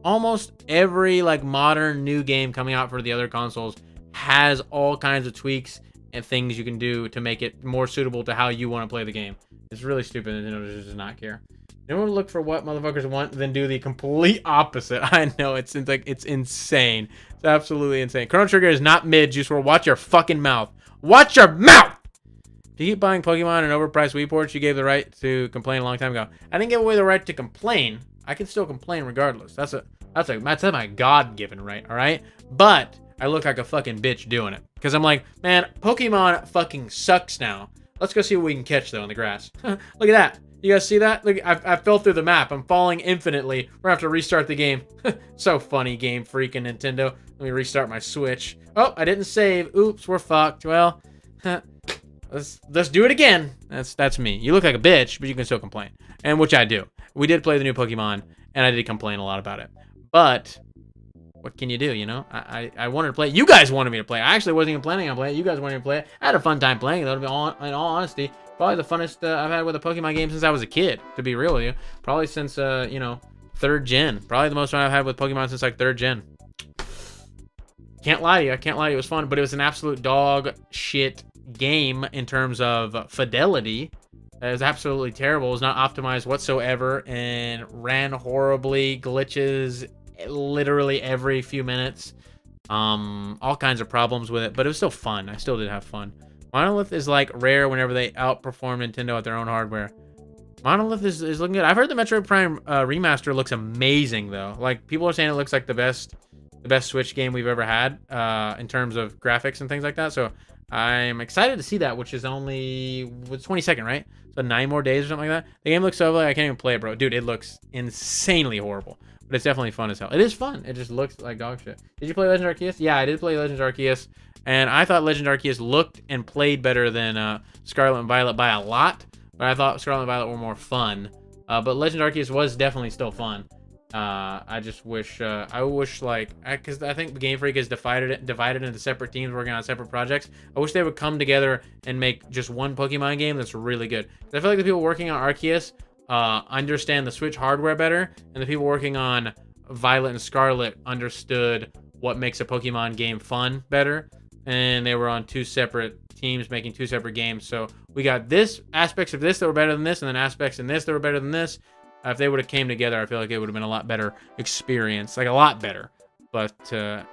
[SPEAKER 1] almost every, like, modern new game coming out for the other consoles has all kinds of tweaks and things you can do to make it more suitable to how you want to play the game. It's really stupid. Nintendo does not care. They want to look for what motherfuckers want, then do the complete opposite. I know, it's insane. It's absolutely insane. Chrono Trigger is not mid, Juice WRLD. Watch your fucking mouth. Watch your mouth! If you keep buying Pokemon and overpriced Wii ports, you gave the right to complain a long time ago. I didn't give away the right to complain. I can still complain regardless. That's my God-given right, alright? But I look like a fucking bitch doing it. Because I'm like, man, Pokemon fucking sucks now. Let's go see what we can catch, though, in the grass. Look at that. You guys see that? Look, I fell through the map. I'm falling infinitely. We're going to have to restart the game. So funny, game freaking Nintendo. Let me restart my Switch. Oh, I didn't save. Oops, we're fucked. Well, let's do it again. That's me. You look like a bitch, but you can still complain. And which I do. We did play the new Pokemon, and I did complain a lot about it. But what can you do, you know? I wanted to play it. You guys wanted me to play it. I actually wasn't even planning on playing it. You guys wanted me to play it. I had a fun time playing it, though, in all honesty. Probably the funnest I've had with a Pokemon game since I was a kid, to be real with you. Probably since, you know, 3rd gen. Probably the most fun I've had with Pokemon since, like, 3rd gen. Can't lie to you. I can't lie to you. It was fun, but it was an absolute dog shit game in terms of fidelity. It was absolutely terrible. It was not optimized whatsoever and ran horribly. Glitches literally every few minutes. All kinds of problems with it, but it was still fun. I still did have fun. Monolith is like rare whenever they outperform Nintendo at their own hardware. Monolith is looking good. I've heard the Metroid Prime remaster looks amazing though. Like, people are saying it looks like the best Switch game we've ever had in terms of graphics and things like that. So I'm excited to see that, which is only 22nd, right? So 9 more days or something like that. The game looks so ugly, I can't even play it, bro. Dude, it looks insanely horrible. But it's definitely fun as hell. It is fun. It just looks like dog shit. Did you play Legend Arceus? Yeah, I did play Legend Arceus. And I thought Legend Arceus looked and played better than Scarlet and Violet by a lot. But I thought Scarlet and Violet were more fun. But Legend Arceus was definitely still fun. I just wish, because I think Game Freak is divided into separate teams working on separate projects. I wish they would come together and make just one Pokemon game that's really good. I feel like the people working on Arceus understand the Switch hardware better, and the people working on Violet and Scarlet understood what makes a Pokemon game fun better, and they were on 2 separate teams making 2 separate games. So we got aspects of this that were better than this, and then aspects in this that were better than this. If they would have came together, I feel like it would have been a lot better experience, like a lot better. But,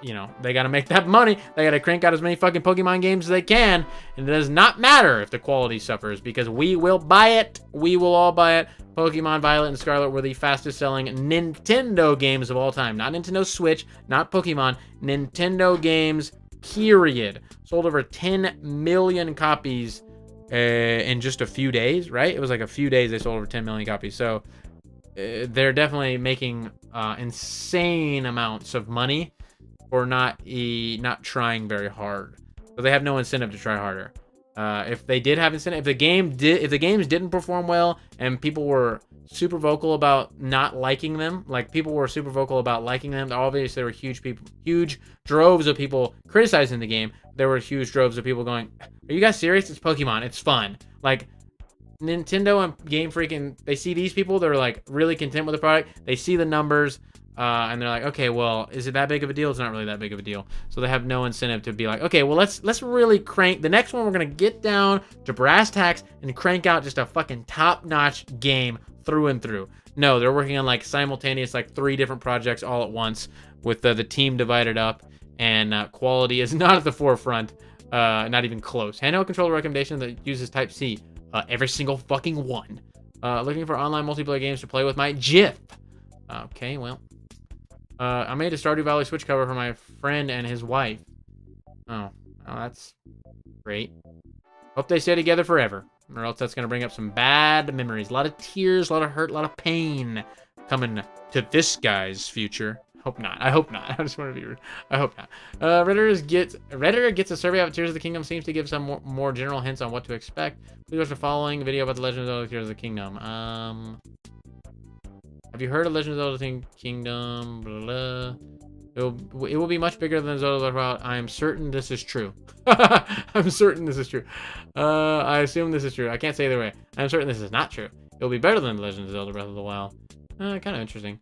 [SPEAKER 1] you know, they got to make that money. They got to crank out as many fucking Pokemon games as they can. And it does not matter if the quality suffers, because we will buy it. We will all buy it. Pokemon Violet and Scarlet were the fastest selling Nintendo games of all time. Not Nintendo Switch, not Pokemon. Nintendo games, period. Sold over 10 million copies in just a few days, right? It was like a few days they sold over 10 million copies. So they're definitely making insane amounts of money for not trying very hard. So they have no incentive to try harder. If they did have incentive, if the games didn't perform well and people were super vocal about not liking them, like people were super vocal about liking them, obviously there were huge droves of people criticizing the game. There were huge droves of people going, "Are you guys serious? It's Pokemon. It's fun." Like, Nintendo and Game Freak, and they see these people, they're like really content with the product. They see the numbers, and they're like, okay, well, is it that big of a deal? It's not really that big of a deal. So they have no incentive to be like, okay, well, let's really crank the next one. We're gonna get down to brass tacks and crank out just a fucking top-notch game through and through. No, they're working on like simultaneous, like 3 different projects all at once with the team divided up, and quality is not at the forefront, not even close. Handheld controller recommendation that uses Type-C. Every single fucking one. Looking for online multiplayer games to play with my GIF. Okay, well. I made a Stardew Valley Switch cover for my friend and his wife. Oh, well, that's great. Hope they stay together forever, or else that's going to bring up some bad memories. A lot of tears, a lot of hurt, a lot of pain coming to this guy's future. Hope not. I hope not. I just want to be rude. I hope not. Redditor gets a survey of Tears of the Kingdom. Seems to give some more general hints on what to expect. Please watch the following video about the Legend of Zelda Tears of the Kingdom. Have you heard of Legend of Zelda Kingdom? Blah, blah. It will be much bigger than Zelda Breath of the Wild. I am certain this is true. I'm certain this is true. I assume this is true. I can't say either way. I'm certain this is not true. It will be better than Legend of Zelda Breath of the Wild. Kind of interesting.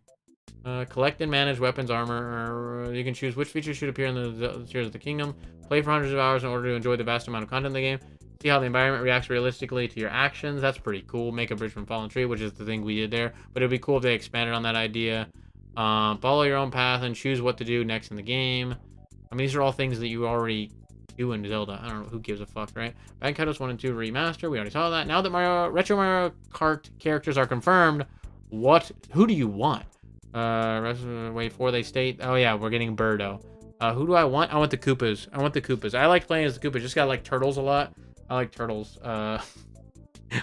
[SPEAKER 1] Collect and manage weapons, armor. You can choose which features should appear in the Tears of the Kingdom. Play for hundreds of hours in order to enjoy the vast amount of content in the game. See how the environment reacts realistically to your actions. That's pretty cool. Make a bridge from fallen tree, which is the thing we did there. But it'd be cool if they expanded on that idea. Follow your own path and choose what to do next in the game. I mean, these are all things that you already do in Zelda. I don't know. Who gives a fuck, right? Bad Kaitos 1 and 2 remaster. We already saw that. Now that Retro Mario Kart characters are confirmed, who do you want? Wait for they state. Oh yeah, we're getting Birdo. Who do I want? I want the Koopas. I like playing as the Koopas. Just gotta like turtles a lot. I like turtles.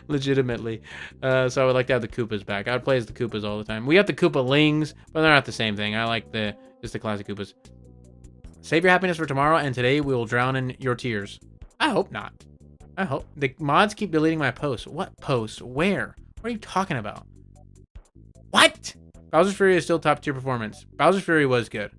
[SPEAKER 1] Legitimately. So I would like to have the Koopas back. I would play as the Koopas all the time. We got the Koopalings, but they're not the same thing. I like just the classic Koopas. Save your happiness for tomorrow, and today we will drown in your tears. I hope not. I hope. The mods keep deleting my posts. What posts? Where? What are you talking about? What? Bowser's Fury is still top tier performance. Bowser's Fury was good.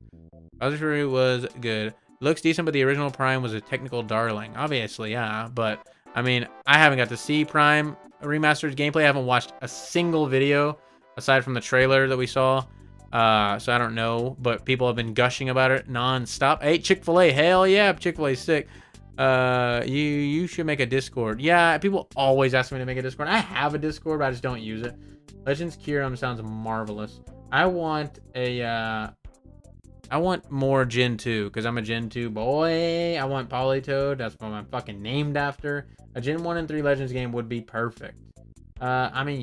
[SPEAKER 1] Looks decent, but the original Prime was a technical darling. Obviously, yeah. But, I mean, I haven't got to see Prime Remastered gameplay. I haven't watched a single video aside from the trailer that we saw. So I don't know. But people have been gushing about it non-stop. Hey, Chick-fil-A. Hell yeah, Chick-fil-A's sick. You should make a Discord. Yeah, people always ask me to make a Discord. I have a Discord, but I just don't use it. Legends Kyurem sounds marvelous. I want more Gen 2, because I'm a Gen 2 boy. I want Politoed. That's what I'm fucking named after. A Gen 1 and 3 Legends game would be perfect. I mean,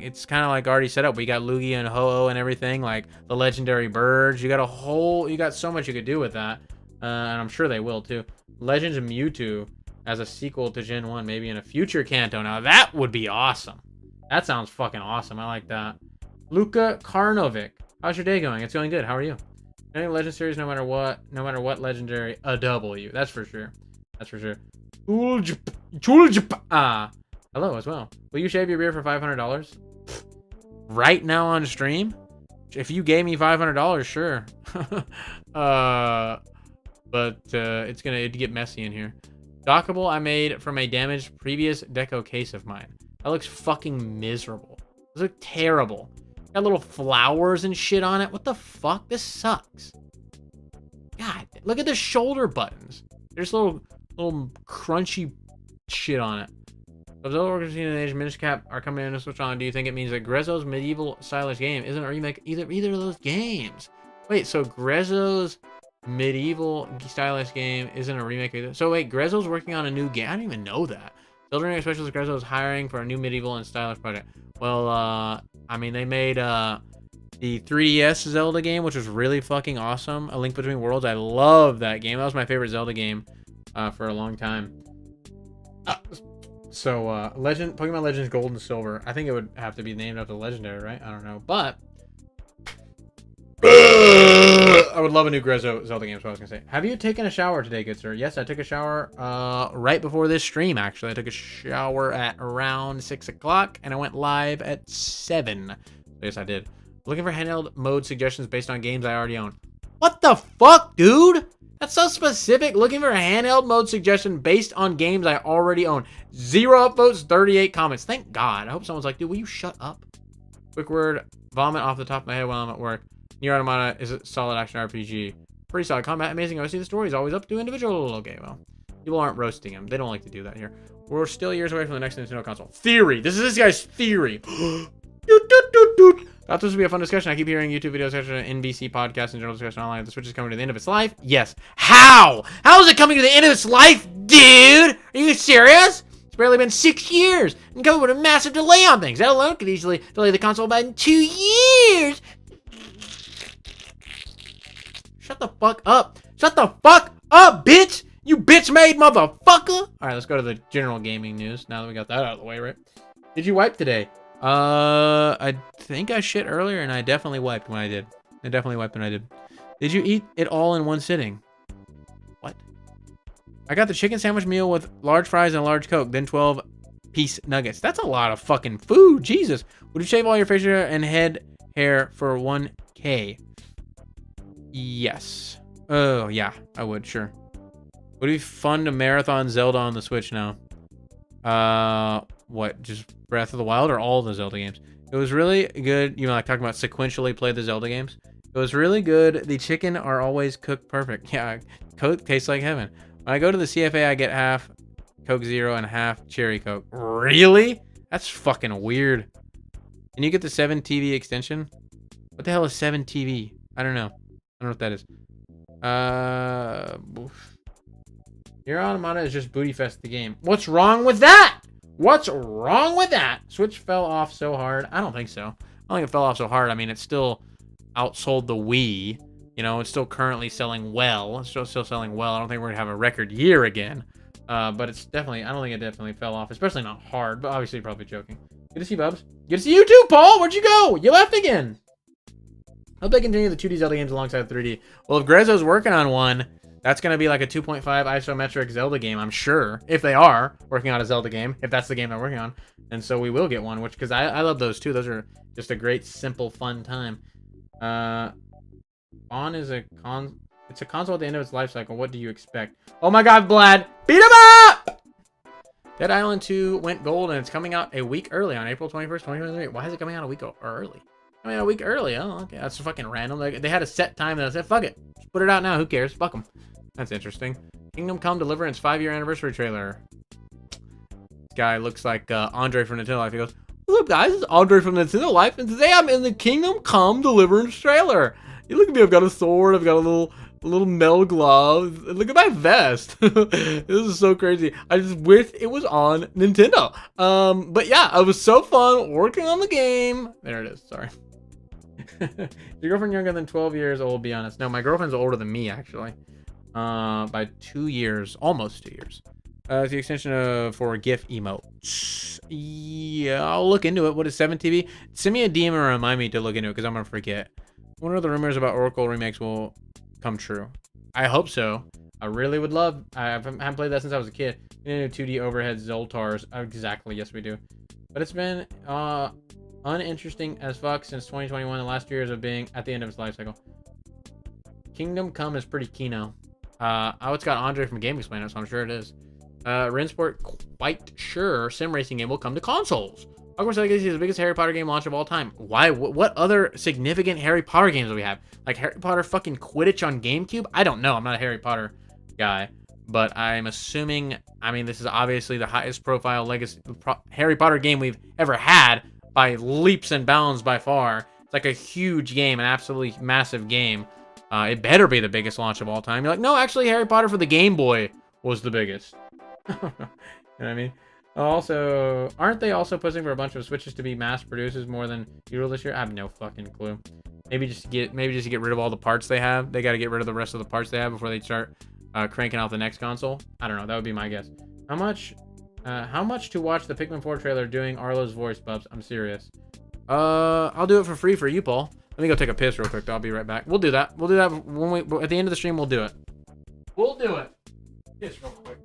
[SPEAKER 1] it's kind of like already set up. We got Lugia and Ho-Oh and everything, like the legendary birds. You got so much you could do with that. And I'm sure they will too. Legends of Mewtwo as a sequel to Gen 1, maybe in a future Kanto. Now that would be awesome. That sounds fucking awesome. I like that. Luka Karnovic. How's your day going? It's going good. How are you? Any Legend series, no matter what legendary, a W. That's for sure. Hello as well. Will you shave your beard for $500? Right now on stream? If you gave me $500, sure. But it'd get messy in here. Dockable I made from a damaged previous deco case of mine. That looks fucking miserable. Those look terrible. Got little flowers and shit on it. What the fuck? This sucks. God, look at the shoulder buttons. There's little crunchy shit on it. If Zelda Organization and Age Minish Cap are coming in to switch on, do you think it means that Grezzo's medieval stylish game isn't a remake either of those games? Wait, so Grezzo's medieval stylish game isn't a remake either? So wait, Grezzo's working on a new game? I didn't even know that. Zelda Remake Specialist Grezzo is hiring for a new medieval and stylish project. Well, I mean, they made the 3DS Zelda game, which was really fucking awesome. A Link Between Worlds. I love that game. That was my favorite Zelda game for a long time. So, Pokemon Legends Gold and Silver. I think it would have to be named after Legendary, right? I don't know. But I would love a new Grezzo Zelda game, is what I was going to say. Have you taken a shower today, good sir? Yes, I took a shower right before this stream, actually. I took a shower at around 6 o'clock, and I went live at 7. Yes, I did. Looking for handheld mode suggestions based on games I already own. What the fuck, dude? That's so specific. Looking for a handheld mode suggestion based on games I already own. 0 upvotes, 38 comments. Thank God. I hope someone's like, dude, will you shut up? Quick word, vomit off the top of my head while I'm at work. Nier Automata is a solid action RPG. Pretty solid combat, amazing. I see the story is always up to individual. Okay, well, people aren't roasting him. They don't like to do that here. We're still years away from the next Nintendo console. Theory. This is this guy's theory. Thought this would be a fun discussion. I keep hearing YouTube videos, NBC podcasts, and general discussion online. The Switch is coming to the end of its life. Yes. How? How is it coming to the end of its life, dude? Are you serious? It's barely been 6 years, and coming with a massive delay on things. That alone could easily delay the console by 2 years. Shut the fuck up. Shut the fuck up, bitch. You bitch-made motherfucker. All right, let's go to the general gaming news now that we got that out of the way, right? Did you wipe today? I think I shit earlier, and I definitely wiped when I did. I definitely wiped when I did. Did you eat it all in one sitting? What? I got the chicken sandwich meal with large fries and a large Coke, then 12-piece nuggets. That's a lot of fucking food. Jesus. Would you shave all your facial hair and head hair for 1K? Yes. Oh, yeah, I would, sure. Would it be fun to marathon Zelda on the Switch now? What, just Breath of the Wild or all the Zelda games? It was really good. You know, like talking about sequentially play the Zelda games. It was really good. The chicken are always cooked perfect. Yeah, Coke tastes like heaven. When I go to the CFA, I get half Coke Zero and half Cherry Coke. Really? That's fucking weird. Can you get the 7TV extension? What the hell is 7TV? I don't know. I don't know what that is. Nier Automata is just booty fest the game. What's wrong with that? What's wrong with that? Switch fell off so hard. I don't think so. I don't think it fell off so hard. I mean, it's still outsold the Wii. You know, it's still currently selling well. It's still selling well. I don't think we're going to have a record year again. But it's definitely, I don't think it definitely fell off. Especially not hard, but obviously probably joking. Good to see you, Bubs. Good to see you too, Paul. Where'd you go? You left again. Hope they continue the 2D Zelda games alongside 3D. Well, if Grezzo's working on one, that's going to be like a 2.5 isometric Zelda game, I'm sure. If they are working on a Zelda game, if that's the game they're working on. And so we will get one, which, because I love those too. Those are just a great, simple, fun time. On is it's a console at the end of its life cycle. What do you expect? Oh my god, Vlad! Beat him up! Dead Island 2 went gold, and it's coming out a week early on April 21st, 2023. Why is it coming out a week early? Coming out a week early. Oh, okay. That's fucking random. They had a set time that I said, fuck it. Just put it out now. Who cares? Fuck them. That's interesting. Kingdom Come Deliverance 5-year anniversary trailer. This guy looks like Andre from Nintendo Life. He goes, what's up, guys? It's Andre from Nintendo Life, and today I'm in the Kingdom Come Deliverance trailer. You look at me. I've got a sword. I've got a little metal glove. Look at my vest. This is so crazy. I just wish it was on Nintendo. But yeah, it was so fun working on the game. There it is. Sorry. Your girlfriend younger than 12 years old, be honest. No, my girlfriend's older than me, actually. By 2 years. Almost 2 years. The extension for GIF emotes. Yeah, I'll look into it. What is 7TV? Send me a DM and remind me to look into it, because I'm going to forget. I wonder if the rumors about Oracle remakes will come true. I hope so. I really would love. I haven't played that since I was a kid. We need 2D overhead Zoltars. Exactly. Yes, we do. But it's been uninteresting as fuck since 2021. The last 2 years of being at the end of its life cycle. Kingdom Come is pretty kino. Oh, it's got Andre from Game Explainer, so I'm sure it is. Rensport, quite sure sim racing game will come to consoles. Hogwarts Legacy is the biggest Harry Potter game launch of all time. Why? What other significant Harry Potter games do we have? Like Harry Potter fucking Quidditch on GameCube? I don't know. I'm not a Harry Potter guy. But I'm assuming, I mean, this is obviously the highest profile legacy Harry Potter game we've ever had by leaps and bounds by far. It's like a huge game, an absolutely massive game. It better be the biggest launch of all time. You're like, no, actually, Harry Potter for the Game Boy was the biggest. You know what I mean? Also, aren't they also pushing for a bunch of Switches to be mass produced more than usual this year? I have no fucking clue. Maybe just to get rid of all the parts they have. They got to get rid of the rest of the parts they have before they start cranking out the next console. I don't know. That would be my guess. How much to watch the Pikmin 4 trailer doing Arlo's voice, Bubs? I'm serious. I'll do it for free for you, Paul. Let me go take a piss real quick, though. I'll be right back. We'll do that. We'll do that when we, at the end of the stream, we'll do it. We'll do it. Piss real quick.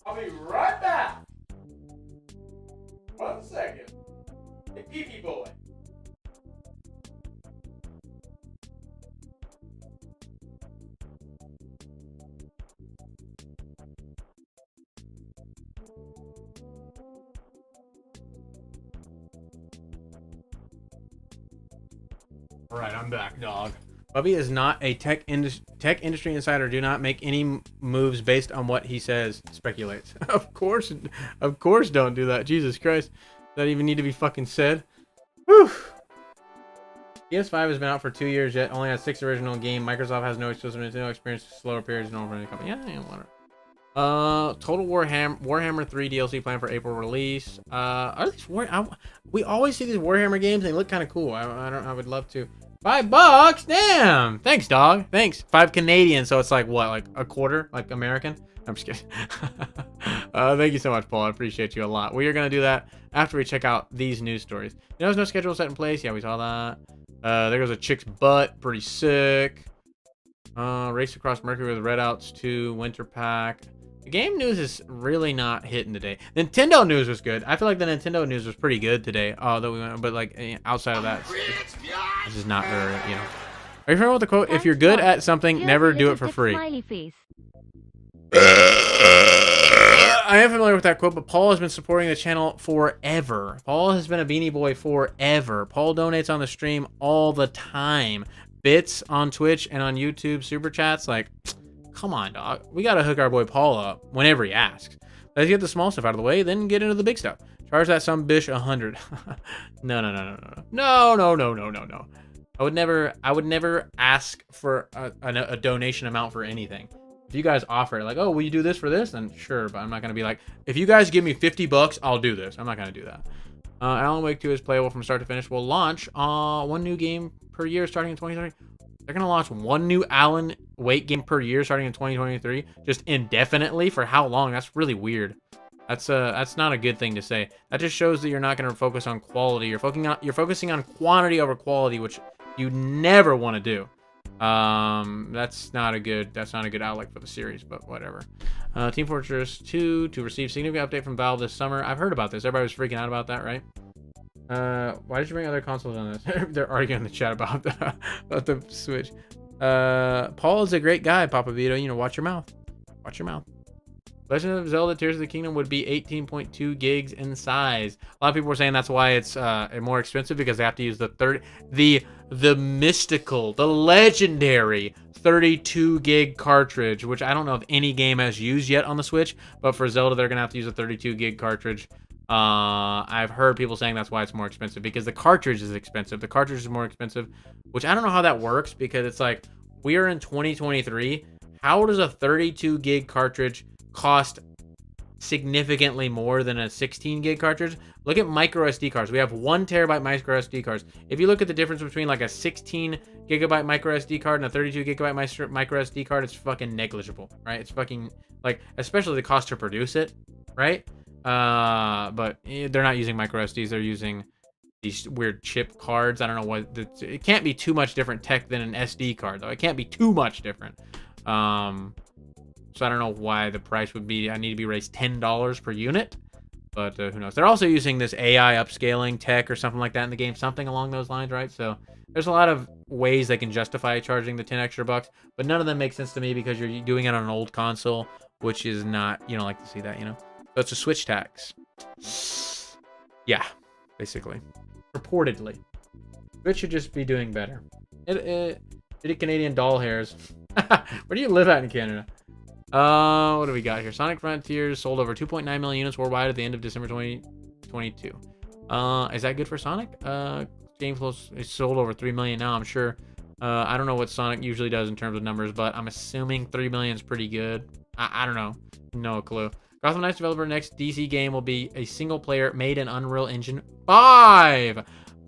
[SPEAKER 1] I'll be right back. 1 second. Hey, pee-pee boy. All right, I'm back, dog. Bubby is not a tech industry insider. Do not make any moves based on what he says. Speculates. Of course, don't do that. Jesus Christ, does that even need to be fucking said? Whew. PS5 has been out for 2 years yet. Only has 6 original game. Microsoft has no exclusive Nintendo experience. Slower periods normal for any company. Yeah, whatever. Total Warhammer 3 DLC planned for April release. Are these we always see these Warhammer games. They look kind of cool. I would love to. $5? Damn. Thanks, dog. Thanks. 5 Canadian, so it's like what, like a quarter, like American? I'm just kidding. Thank you so much, Paul. I appreciate you a lot. We are gonna do that after we check out these news stories. There's no schedule set in place. Yeah, we saw that. There goes a chick's butt. Pretty sick. Race Across Mercury with Redouts 2 Winter Pack. The game news is really not hitting today. Nintendo news was good. I feel like the Nintendo news was pretty good today. But like outside of that, this is not very, you know. Are you familiar with the quote? If you're good at something, never do it for free. I am familiar with that quote, but Paul has been supporting the channel forever. Paul has been a Beanie Boy forever. Paul donates on the stream all the time. Bits on Twitch and on YouTube, super chats, like, come on, dog. We gotta hook our boy Paul up whenever he asks. Let's get the small stuff out of the way, then get into the big stuff. Charge that some bish 100. No. I would never ask for a donation amount for anything. If you guys offer it, like, oh, will you do this for this? Then sure, but I'm not gonna be like, if you guys give me $50, I'll do this. I'm not gonna do that. Alan Wake 2 is playable from start to finish. We'll launch 1 new game per year starting in 2030. They're gonna launch 1 new Alan Wake game per year starting in 2023, just indefinitely. For how long? That's really weird. That's not a good thing to say. That just shows that you're not gonna focus on quality. You're focusing on quantity over quality, which you never want to do. That's not a good outlook for the series, but whatever. Team Fortress 2 to receive significant update from Valve this summer. I've heard about this. Everybody was freaking out about that, right? Why did you bring other consoles on this? They're arguing in the chat about the Switch. Paul is a great guy, Papa Vito. You know, watch your mouth. Watch your mouth. Legend of Zelda Tears of the Kingdom would be 18.2 gigs in size. A lot of people were saying that's why it's more expensive, because they have to use the mystical, the legendary 32 gig cartridge, which I don't know if any game has used yet on the Switch, but for Zelda they're gonna have to use a 32 gig cartridge. I've heard people saying that's why it's more expensive, because the cartridge is expensive. The cartridge is more expensive, which I don't know how that works, because it's like, we are in 2023. How does a 32 gig cartridge cost significantly more than a 16 gig cartridge? Look at micro SD cards. We have 1 terabyte micro SD cards. If you look at the difference between like a 16 gigabyte micro SD card and a 32 gigabyte micro SD card, it's fucking negligible, right? It's fucking, like, especially the cost to produce it, right? But they're not using micro SDs. They're using these weird chip cards. I don't know what, it can't be too much different tech than an SD card, though. It can't be too much different. So I don't know why the price would be, I need to be raised $10 per unit. But who knows? They're also using this AI upscaling tech or something like that in the game, something along those lines, right? So there's a lot of ways they can justify charging the 10 extra bucks, but none of them make sense to me because you're doing it on an old console, which is not, you don't like to see that, you know? So it's a Switch tax. Yeah, basically. Purportedly. Switch should just be doing better. City Canadian doll hairs. Where do you live at in Canada? What do we got here? Sonic Frontiers sold over 2.9 million units worldwide at the end of December 2022. Is that good for Sonic? Game close. It's sold over 3 million now, I'm sure. I don't know what Sonic usually does in terms of numbers, but I'm assuming 3 million is pretty good. I don't know. No clue. Gotham Knights developer next DC game will be a single player made in Unreal Engine 5.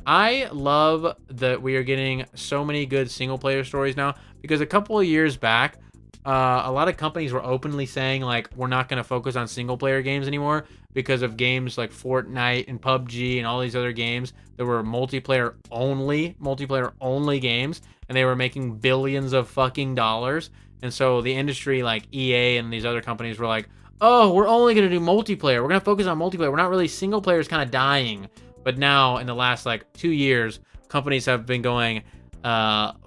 [SPEAKER 1] I love that we are getting so many good single player stories now, because a couple of years back, a lot of companies were openly saying, like, we're not going to focus on single player games anymore because of games like Fortnite and PUBG and all these other games that were multiplayer only games, and they were making billions of fucking dollars. And so the industry, like EA and these other companies, were like, oh, we're only going to do multiplayer. We're going to focus on multiplayer. We're not really, single player is kind of dying. But now in the last like 2 years, companies have been going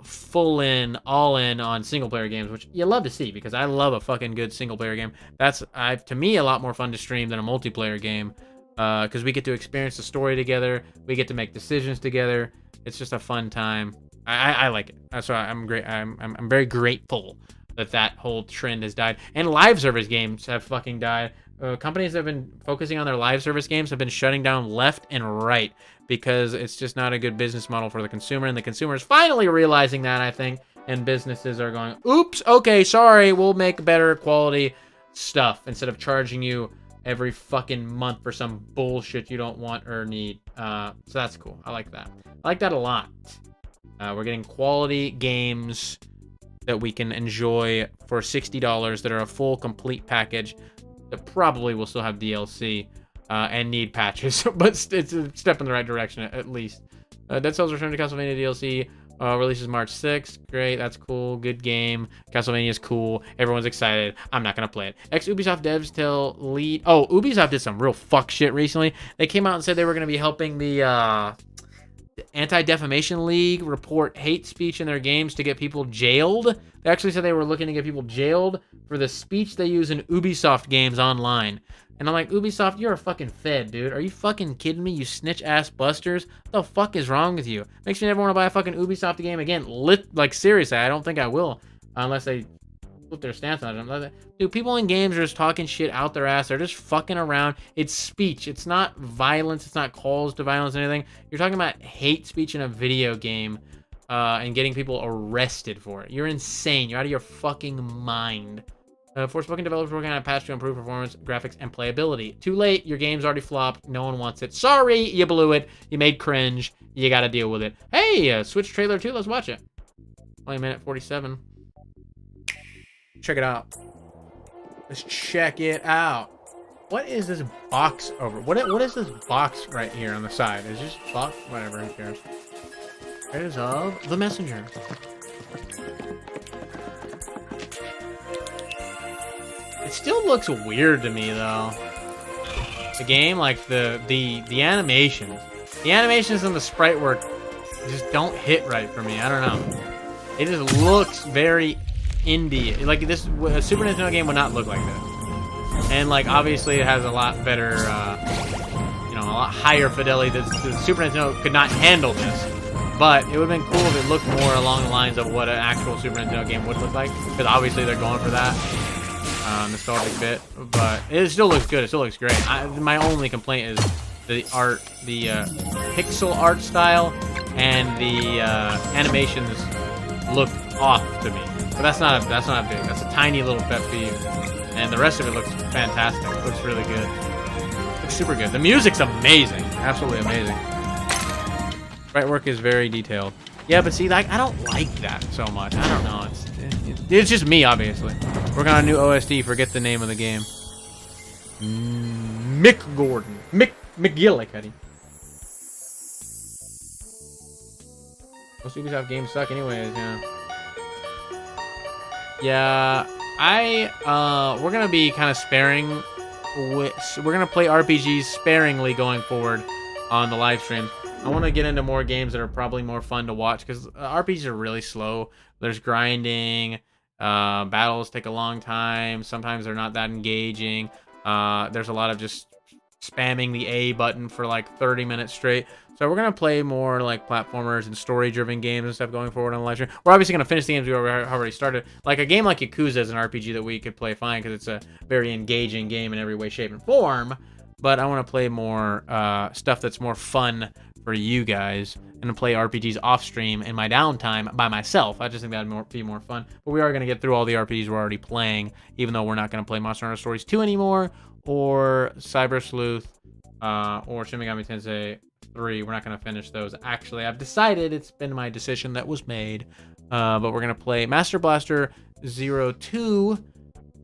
[SPEAKER 1] full in, all in on single player games, which you love to see, because I love a fucking good single player game. That's to me a lot more fun to stream than a multiplayer game, because we get to experience the story together, we get to make decisions together. It's just a fun time. I like it. That's why I'm very grateful that whole trend has died. And live service games have fucking died. Companies that have been focusing on their live service games have been shutting down left and right, because it's just not a good business model for the consumer, and the consumer is finally realizing that, I think, and businesses are going, oops, okay, sorry, we'll make better quality stuff instead of charging you every fucking month for some bullshit you don't want or need. So that's cool. I like that. I like that a lot. We're getting quality games that we can enjoy for $60 that are a full, complete package that probably will still have DLC and need patches, but it's a step in the right direction at least. Dead Cells Return to Castlevania DLC releases March 6th. Great, that's cool. Good game. Castlevania is cool. Everyone's excited. I'm not gonna play it. Ex-Ubisoft devs tell lead. Oh, Ubisoft did some real fuck shit recently. They came out and said they were gonna be helping the Anti-Defamation League report hate speech in their games to get people jailed. They actually said they were looking to get people jailed for the speech they use in Ubisoft games online. And I'm like, Ubisoft, you're a fucking fed, dude. Are you fucking kidding me, you snitch-ass busters? What the fuck is wrong with you? Makes me never want to buy a fucking Ubisoft game again. Like, seriously, I don't think I will. Unless they flip their stance on it. Dude, people in games are just talking shit out their ass. They're just fucking around. It's speech. It's not violence. It's not calls to violence or anything. You're talking about hate speech in a video game and getting people arrested for it. You're insane. You're out of your fucking mind. Forspoken developers working on a patch to improve performance, graphics, and playability. Too late. Your game's already flopped. No one wants it. Sorry, you blew it. You made cringe. You gotta deal with it. Hey, Switch trailer 2. Let's watch it. Only a minute 47. Check it out. Let's check it out. What is this box over? What is this box right here on the side? Is this box? Whatever, who cares? There's of the messenger. It still looks weird to me though. The game, like the animations. The animations and the sprite work just don't hit right for me. I don't know. It just looks very indie. Like this, a Super Nintendo game would not look like this. And like obviously it has a lot better, you know, a lot higher fidelity. The Super Nintendo could not handle this. But it would have been cool if it looked more along the lines of what an actual Super Nintendo game would look like. Because obviously they're going for that nostalgic bit. But it still looks good. It still looks great. My only complaint is the art, the pixel art style, and the animations look off to me. But that's not big. That's a tiny little pet peeve. And the rest of it looks fantastic. It looks really good. It looks super good. The music's amazing. Absolutely amazing. Sprite work is very detailed. Yeah, but see, like, I don't like that so much. I don't know. It's just me, obviously. Working on a new OST. Forget the name of the game. Mick Gordon. McGillicuddy. Most Ubisoft games suck anyways, yeah. Yeah, we're gonna be kind of sparing we're gonna play RPGs sparingly going forward on the live stream. I want to get into more games that are probably more fun to watch because RPGs are really slow. There's grinding. Battles take a long time. Sometimes they're not that engaging. There's a lot of just spamming the A button for like 30 minutes straight. So we're going to play more like platformers and story-driven games and stuff going forward on the live stream. We're obviously going to finish the games we already started. Like a game like Yakuza is an RPG that we could play fine because it's a very engaging game in every way, shape, and form. But I want to play more stuff that's more fun for you guys and play RPGs off-stream in my downtime by myself. I just think that would be more fun. But we are going to get through all the RPGs we're already playing, even though we're not going to play Monster Hunter Stories 2 anymore, or Cyber Sleuth, or Shin Megami Tensei 3. We're not going to finish those. Actually, I've decided, it's been my decision that was made, but we're going to play Master Blaster 02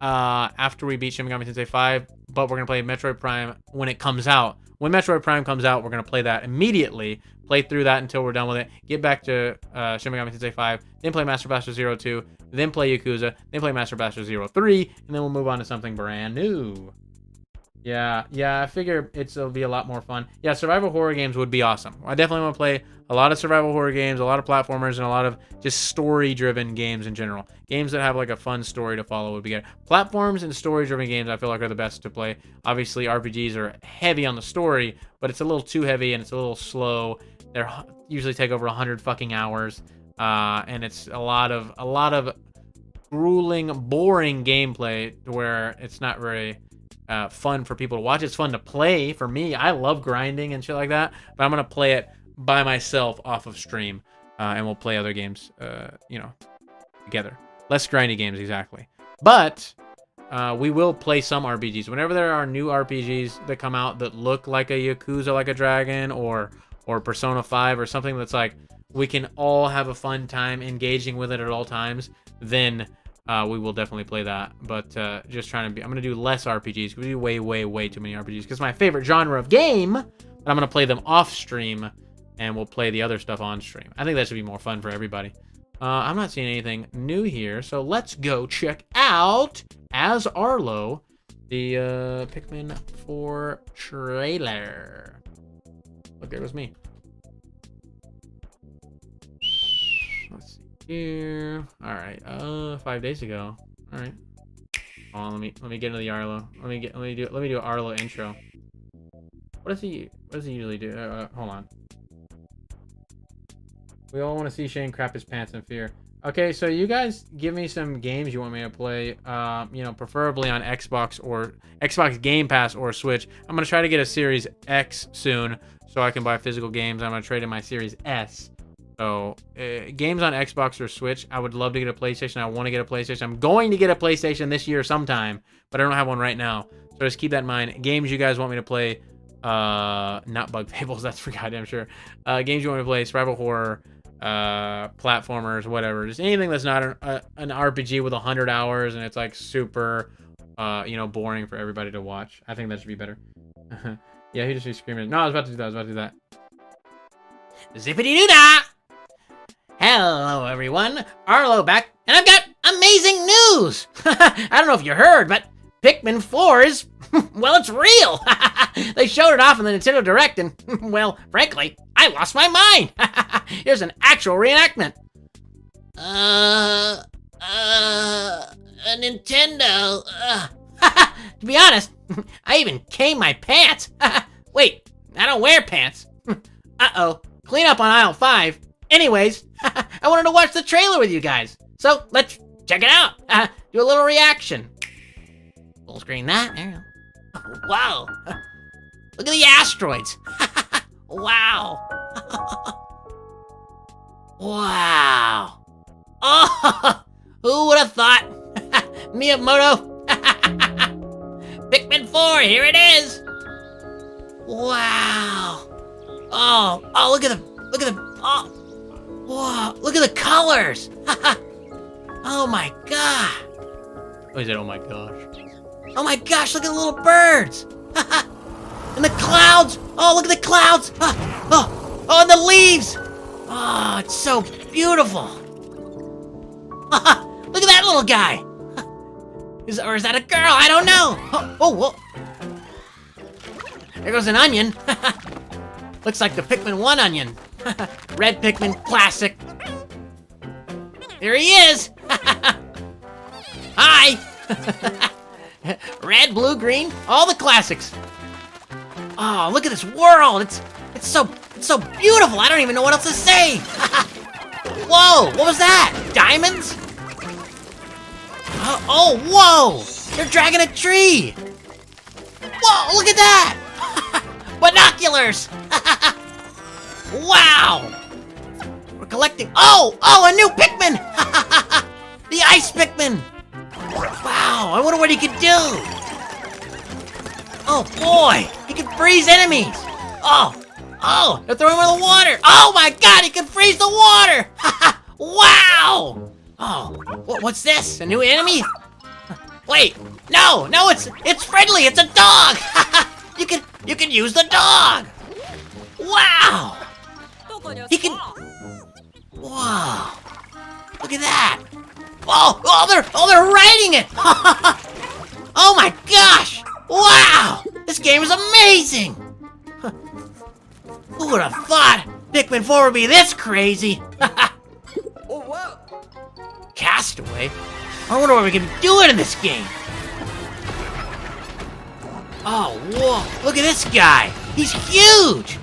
[SPEAKER 1] after we beat Shin Megami Tensei 5, but we're going to play Metroid Prime when it comes out. When Metroid Prime comes out, we're going to play that immediately, play through that until we're done with it, get back to Shin Megami Tensei 5, then play Master Blaster 02, then play Yakuza, then play Master Blaster 03, and then we'll move on to something brand new. Yeah, I figure it'll be a lot more fun. Yeah, survival horror games would be awesome. I definitely want to play a lot of survival horror games, a lot of platformers, and a lot of just story-driven games in general. Games that have like a fun story to follow would be good. Platforms and story-driven games I feel like are the best to play. Obviously, RPGs are heavy on the story, but it's a little too heavy and it's a little slow. They usually take over 100 fucking hours, and it's a lot of grueling, boring gameplay where it's not very fun for people to watch. It's fun to play for me. I love grinding and shit like that, but I'm gonna play it by myself off of stream, and we'll play other games, together. Less grindy games, exactly. But we will play some RPGs. Whenever there are new RPGs that come out that look like a Yakuza Like a Dragon or Persona 5 or something that's like we can all have a fun time engaging with it at all times, then we will definitely play that. But just trying to be, I'm going to do less RPGs. We do way too many RPGs because my favorite genre of game, but I'm going to play them off stream and we'll play the other stuff on stream. I think that should be more fun for everybody. I'm not seeing anything new here, so let's go check out, as Arlo, the Pikmin 4 trailer. Look, there was me. Let's see here. All right, 5 days ago. All right. Hold on, let me get into the Arlo. Let me do an Arlo intro. What does he usually do? Hold on. We all want to see Shane crap his pants in fear. Okay, so you guys give me some games you want me to play, preferably on Xbox or Xbox Game Pass or Switch. I'm going to try to get a Series X soon so I can buy physical games. I'm going to trade in my Series S. So, games on Xbox or Switch. I would love to get a PlayStation. I want to get a PlayStation. I'm going to get a PlayStation this year sometime, but I don't have one right now. So just keep that in mind. Games you guys want me to play, not Bug Fables, that's for goddamn sure. Games you want me to play, survival horror, platformers, whatever, just anything that's not an RPG with 100 hours and it's like super boring for everybody to watch. I think that should be better. Yeah, he just be screaming. No, I was about to do that. Zippity doo dah! Hello everyone, Arlo back, and I've got amazing news. I don't know if you heard, but Pikmin 4 is, well, it's real. They showed it off in the Nintendo Direct, and, well, frankly, I lost my mind. Here's an actual reenactment. A Nintendo. To be honest, I even came my pants. Wait, I don't wear pants. Uh-oh, clean up on aisle 5. Anyways, I wanted to watch the trailer with you guys, so let's check it out. Do a little reaction. Full screen that. There you go. Wow. Look at the asteroids. Wow. Wow. Oh, who would have thought? Miyamoto. Pikmin 4, here it is. Wow. Oh, look at the, oh. Whoa, look at the colors. Oh my god. Oh, he said, oh my gosh. Oh my gosh, look at the little birds. And the clouds. Oh, look at the clouds. Oh, and the leaves. Oh, it's so beautiful. Look at that little guy. Is that a girl? I don't know. Oh, whoa.
[SPEAKER 4] there goes an onion. Looks like the Pikmin 1 onion. Red Pikmin, classic. There he is. Hi. Red, blue, green, all the classics. Oh, look at this world. It's so beautiful. I don't even know what else to say. Whoa, what was that? Diamonds? Oh, whoa! They're dragging a tree! Whoa, look at that! Binoculars! Wow! We're collecting... Oh, a new Pikmin! The Ice Pikmin! Wow, I wonder what he could do! Oh, boy! He can freeze enemies! Oh, they're throwing him in the water! Oh my god, he can freeze the water! Wow! Oh, what's this? A new enemy? Wait, no, it's friendly. It's a dog. you can use the dog. Wow! He can. Wow! Look at that! They're riding it! Oh my gosh! Wow! This game is amazing! Who would have thought Pikmin 4 would be this crazy?
[SPEAKER 5] Oh, whoa!
[SPEAKER 4] Castaway? I wonder what we can be doing in this game. Oh, whoa. Look at this guy. He's huge.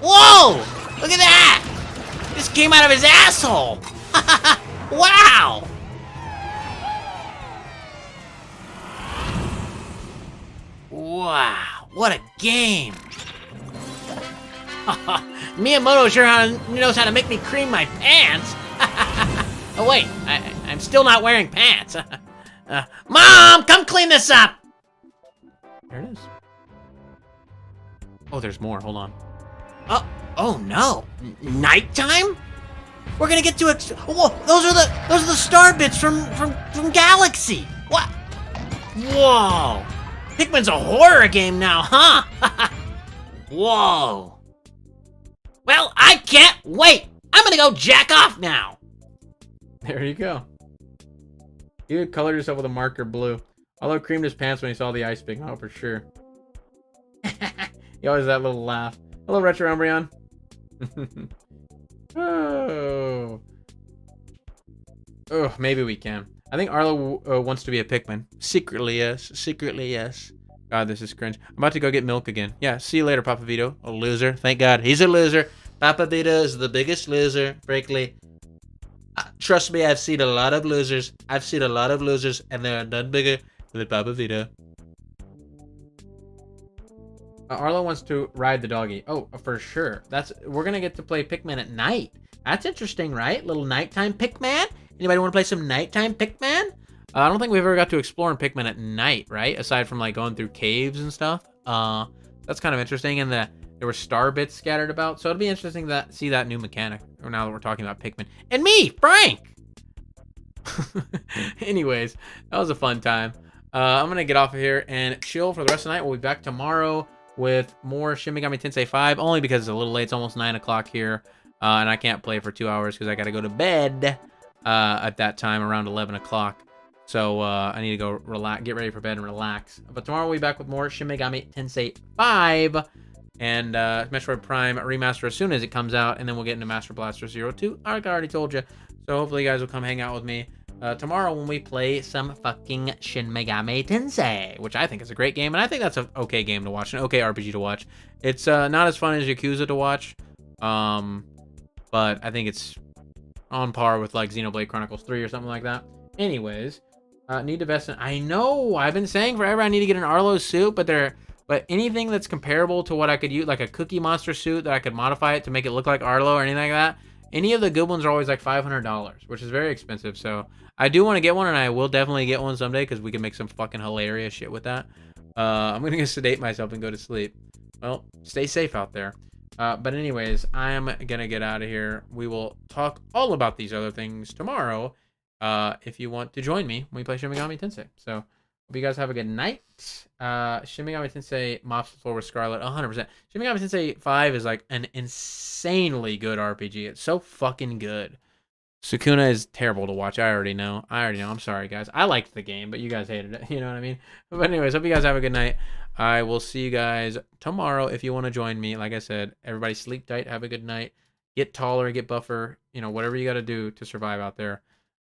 [SPEAKER 4] Whoa. Look at that. This came out of his asshole. Wow. Wow. What a game. Miyamoto sure knows how to make me cream my pants. Oh wait, I'm still not wearing pants. Mom, come clean this up.
[SPEAKER 1] There it is. Oh, there's more. Hold on.
[SPEAKER 4] Oh no, nighttime? We're gonna get to whoa, those are the star bits from Galaxy. What? Whoa, Pikmin's a horror game now, huh? Whoa. Well, I can't wait. I'm gonna go jack off now.
[SPEAKER 1] There you go. You colored yourself with a marker blue. Although creamed his pants when he saw the ice pig. Oh, for sure. He always has that little laugh. Hello, Retro Umbreon. Oh, maybe we can. I think Arlo wants to be a Pikmin. Secretly, yes. Secretly, yes. God, this is cringe. I'm about to go get milk again. Yeah, see you later, Papa Vito. A loser. Thank God. He's a loser. Papa Vito is the biggest loser, frankly. Trust me, I've seen a lot of losers. I've seen a lot of losers, and there are none bigger than Papa Vito. Arlo wants to ride the doggy. Oh, for sure. We're gonna get to play Pikmin at night. That's interesting, right? Little nighttime Pikmin. Anybody want to play some nighttime Pikmin? I don't think we've ever got to explore in Pikmin at night, right? Aside from like going through caves and stuff. That's kind of interesting. And there were star bits scattered about, so it'll be interesting to see that new mechanic. Or now that we're talking about Pikmin and me, Frank. Anyways, that was a fun time. I'm gonna get off of here and chill for the rest of the night. We'll be back tomorrow with more Shin Megami Tensei 5, only because it's a little late. It's almost 9 o'clock here, and I can't play for 2 hours because I got to go to bed at that time around 11 o'clock. So I need to go relax, get ready for bed and relax. But tomorrow we'll be back with more Shin Megami Tensei 5 and Metroid Prime Remaster as soon as it comes out, and then we'll get into Master Blaster 02, like I already told you. So hopefully you guys will come hang out with me tomorrow when we play some fucking Shin Megami Tensei, which I think is a great game, and I think that's an okay game to watch, an okay RPG to watch. It's not as fun as Yakuza to watch, but I think it's on par with like Xenoblade Chronicles 3 or something like that. Anyways, need to invest in... I know, I've been saying forever I need to get an Arlo suit, but anything that's comparable to what I could use, like a Cookie Monster suit that I could modify it to make it look like Arlo or anything like that, any of the good ones are always like $500, which is very expensive. So I do want to get one, and I will definitely get one someday because we can make some fucking hilarious shit with that. I'm going to sedate myself and go to sleep. Well, stay safe out there. But anyways, I am going to get out of here. We will talk all about these other things tomorrow if you want to join me when we play Shin Megami Tensei. So hope you guys have a good night. Shin Megami Tensei mops the floor with Scarlet 100%. Shin Megami Tensei 5 is like an insanely good RPG. It's so fucking good. Sukuna is terrible to watch. I already know. I'm sorry, guys. I liked the game, but you guys hated it. You know what I mean? But anyways, hope you guys have a good night. I will see you guys tomorrow if you want to join me. Like I said, everybody sleep tight. Have a good night. Get taller, get buffer. You know, whatever you got to do to survive out there.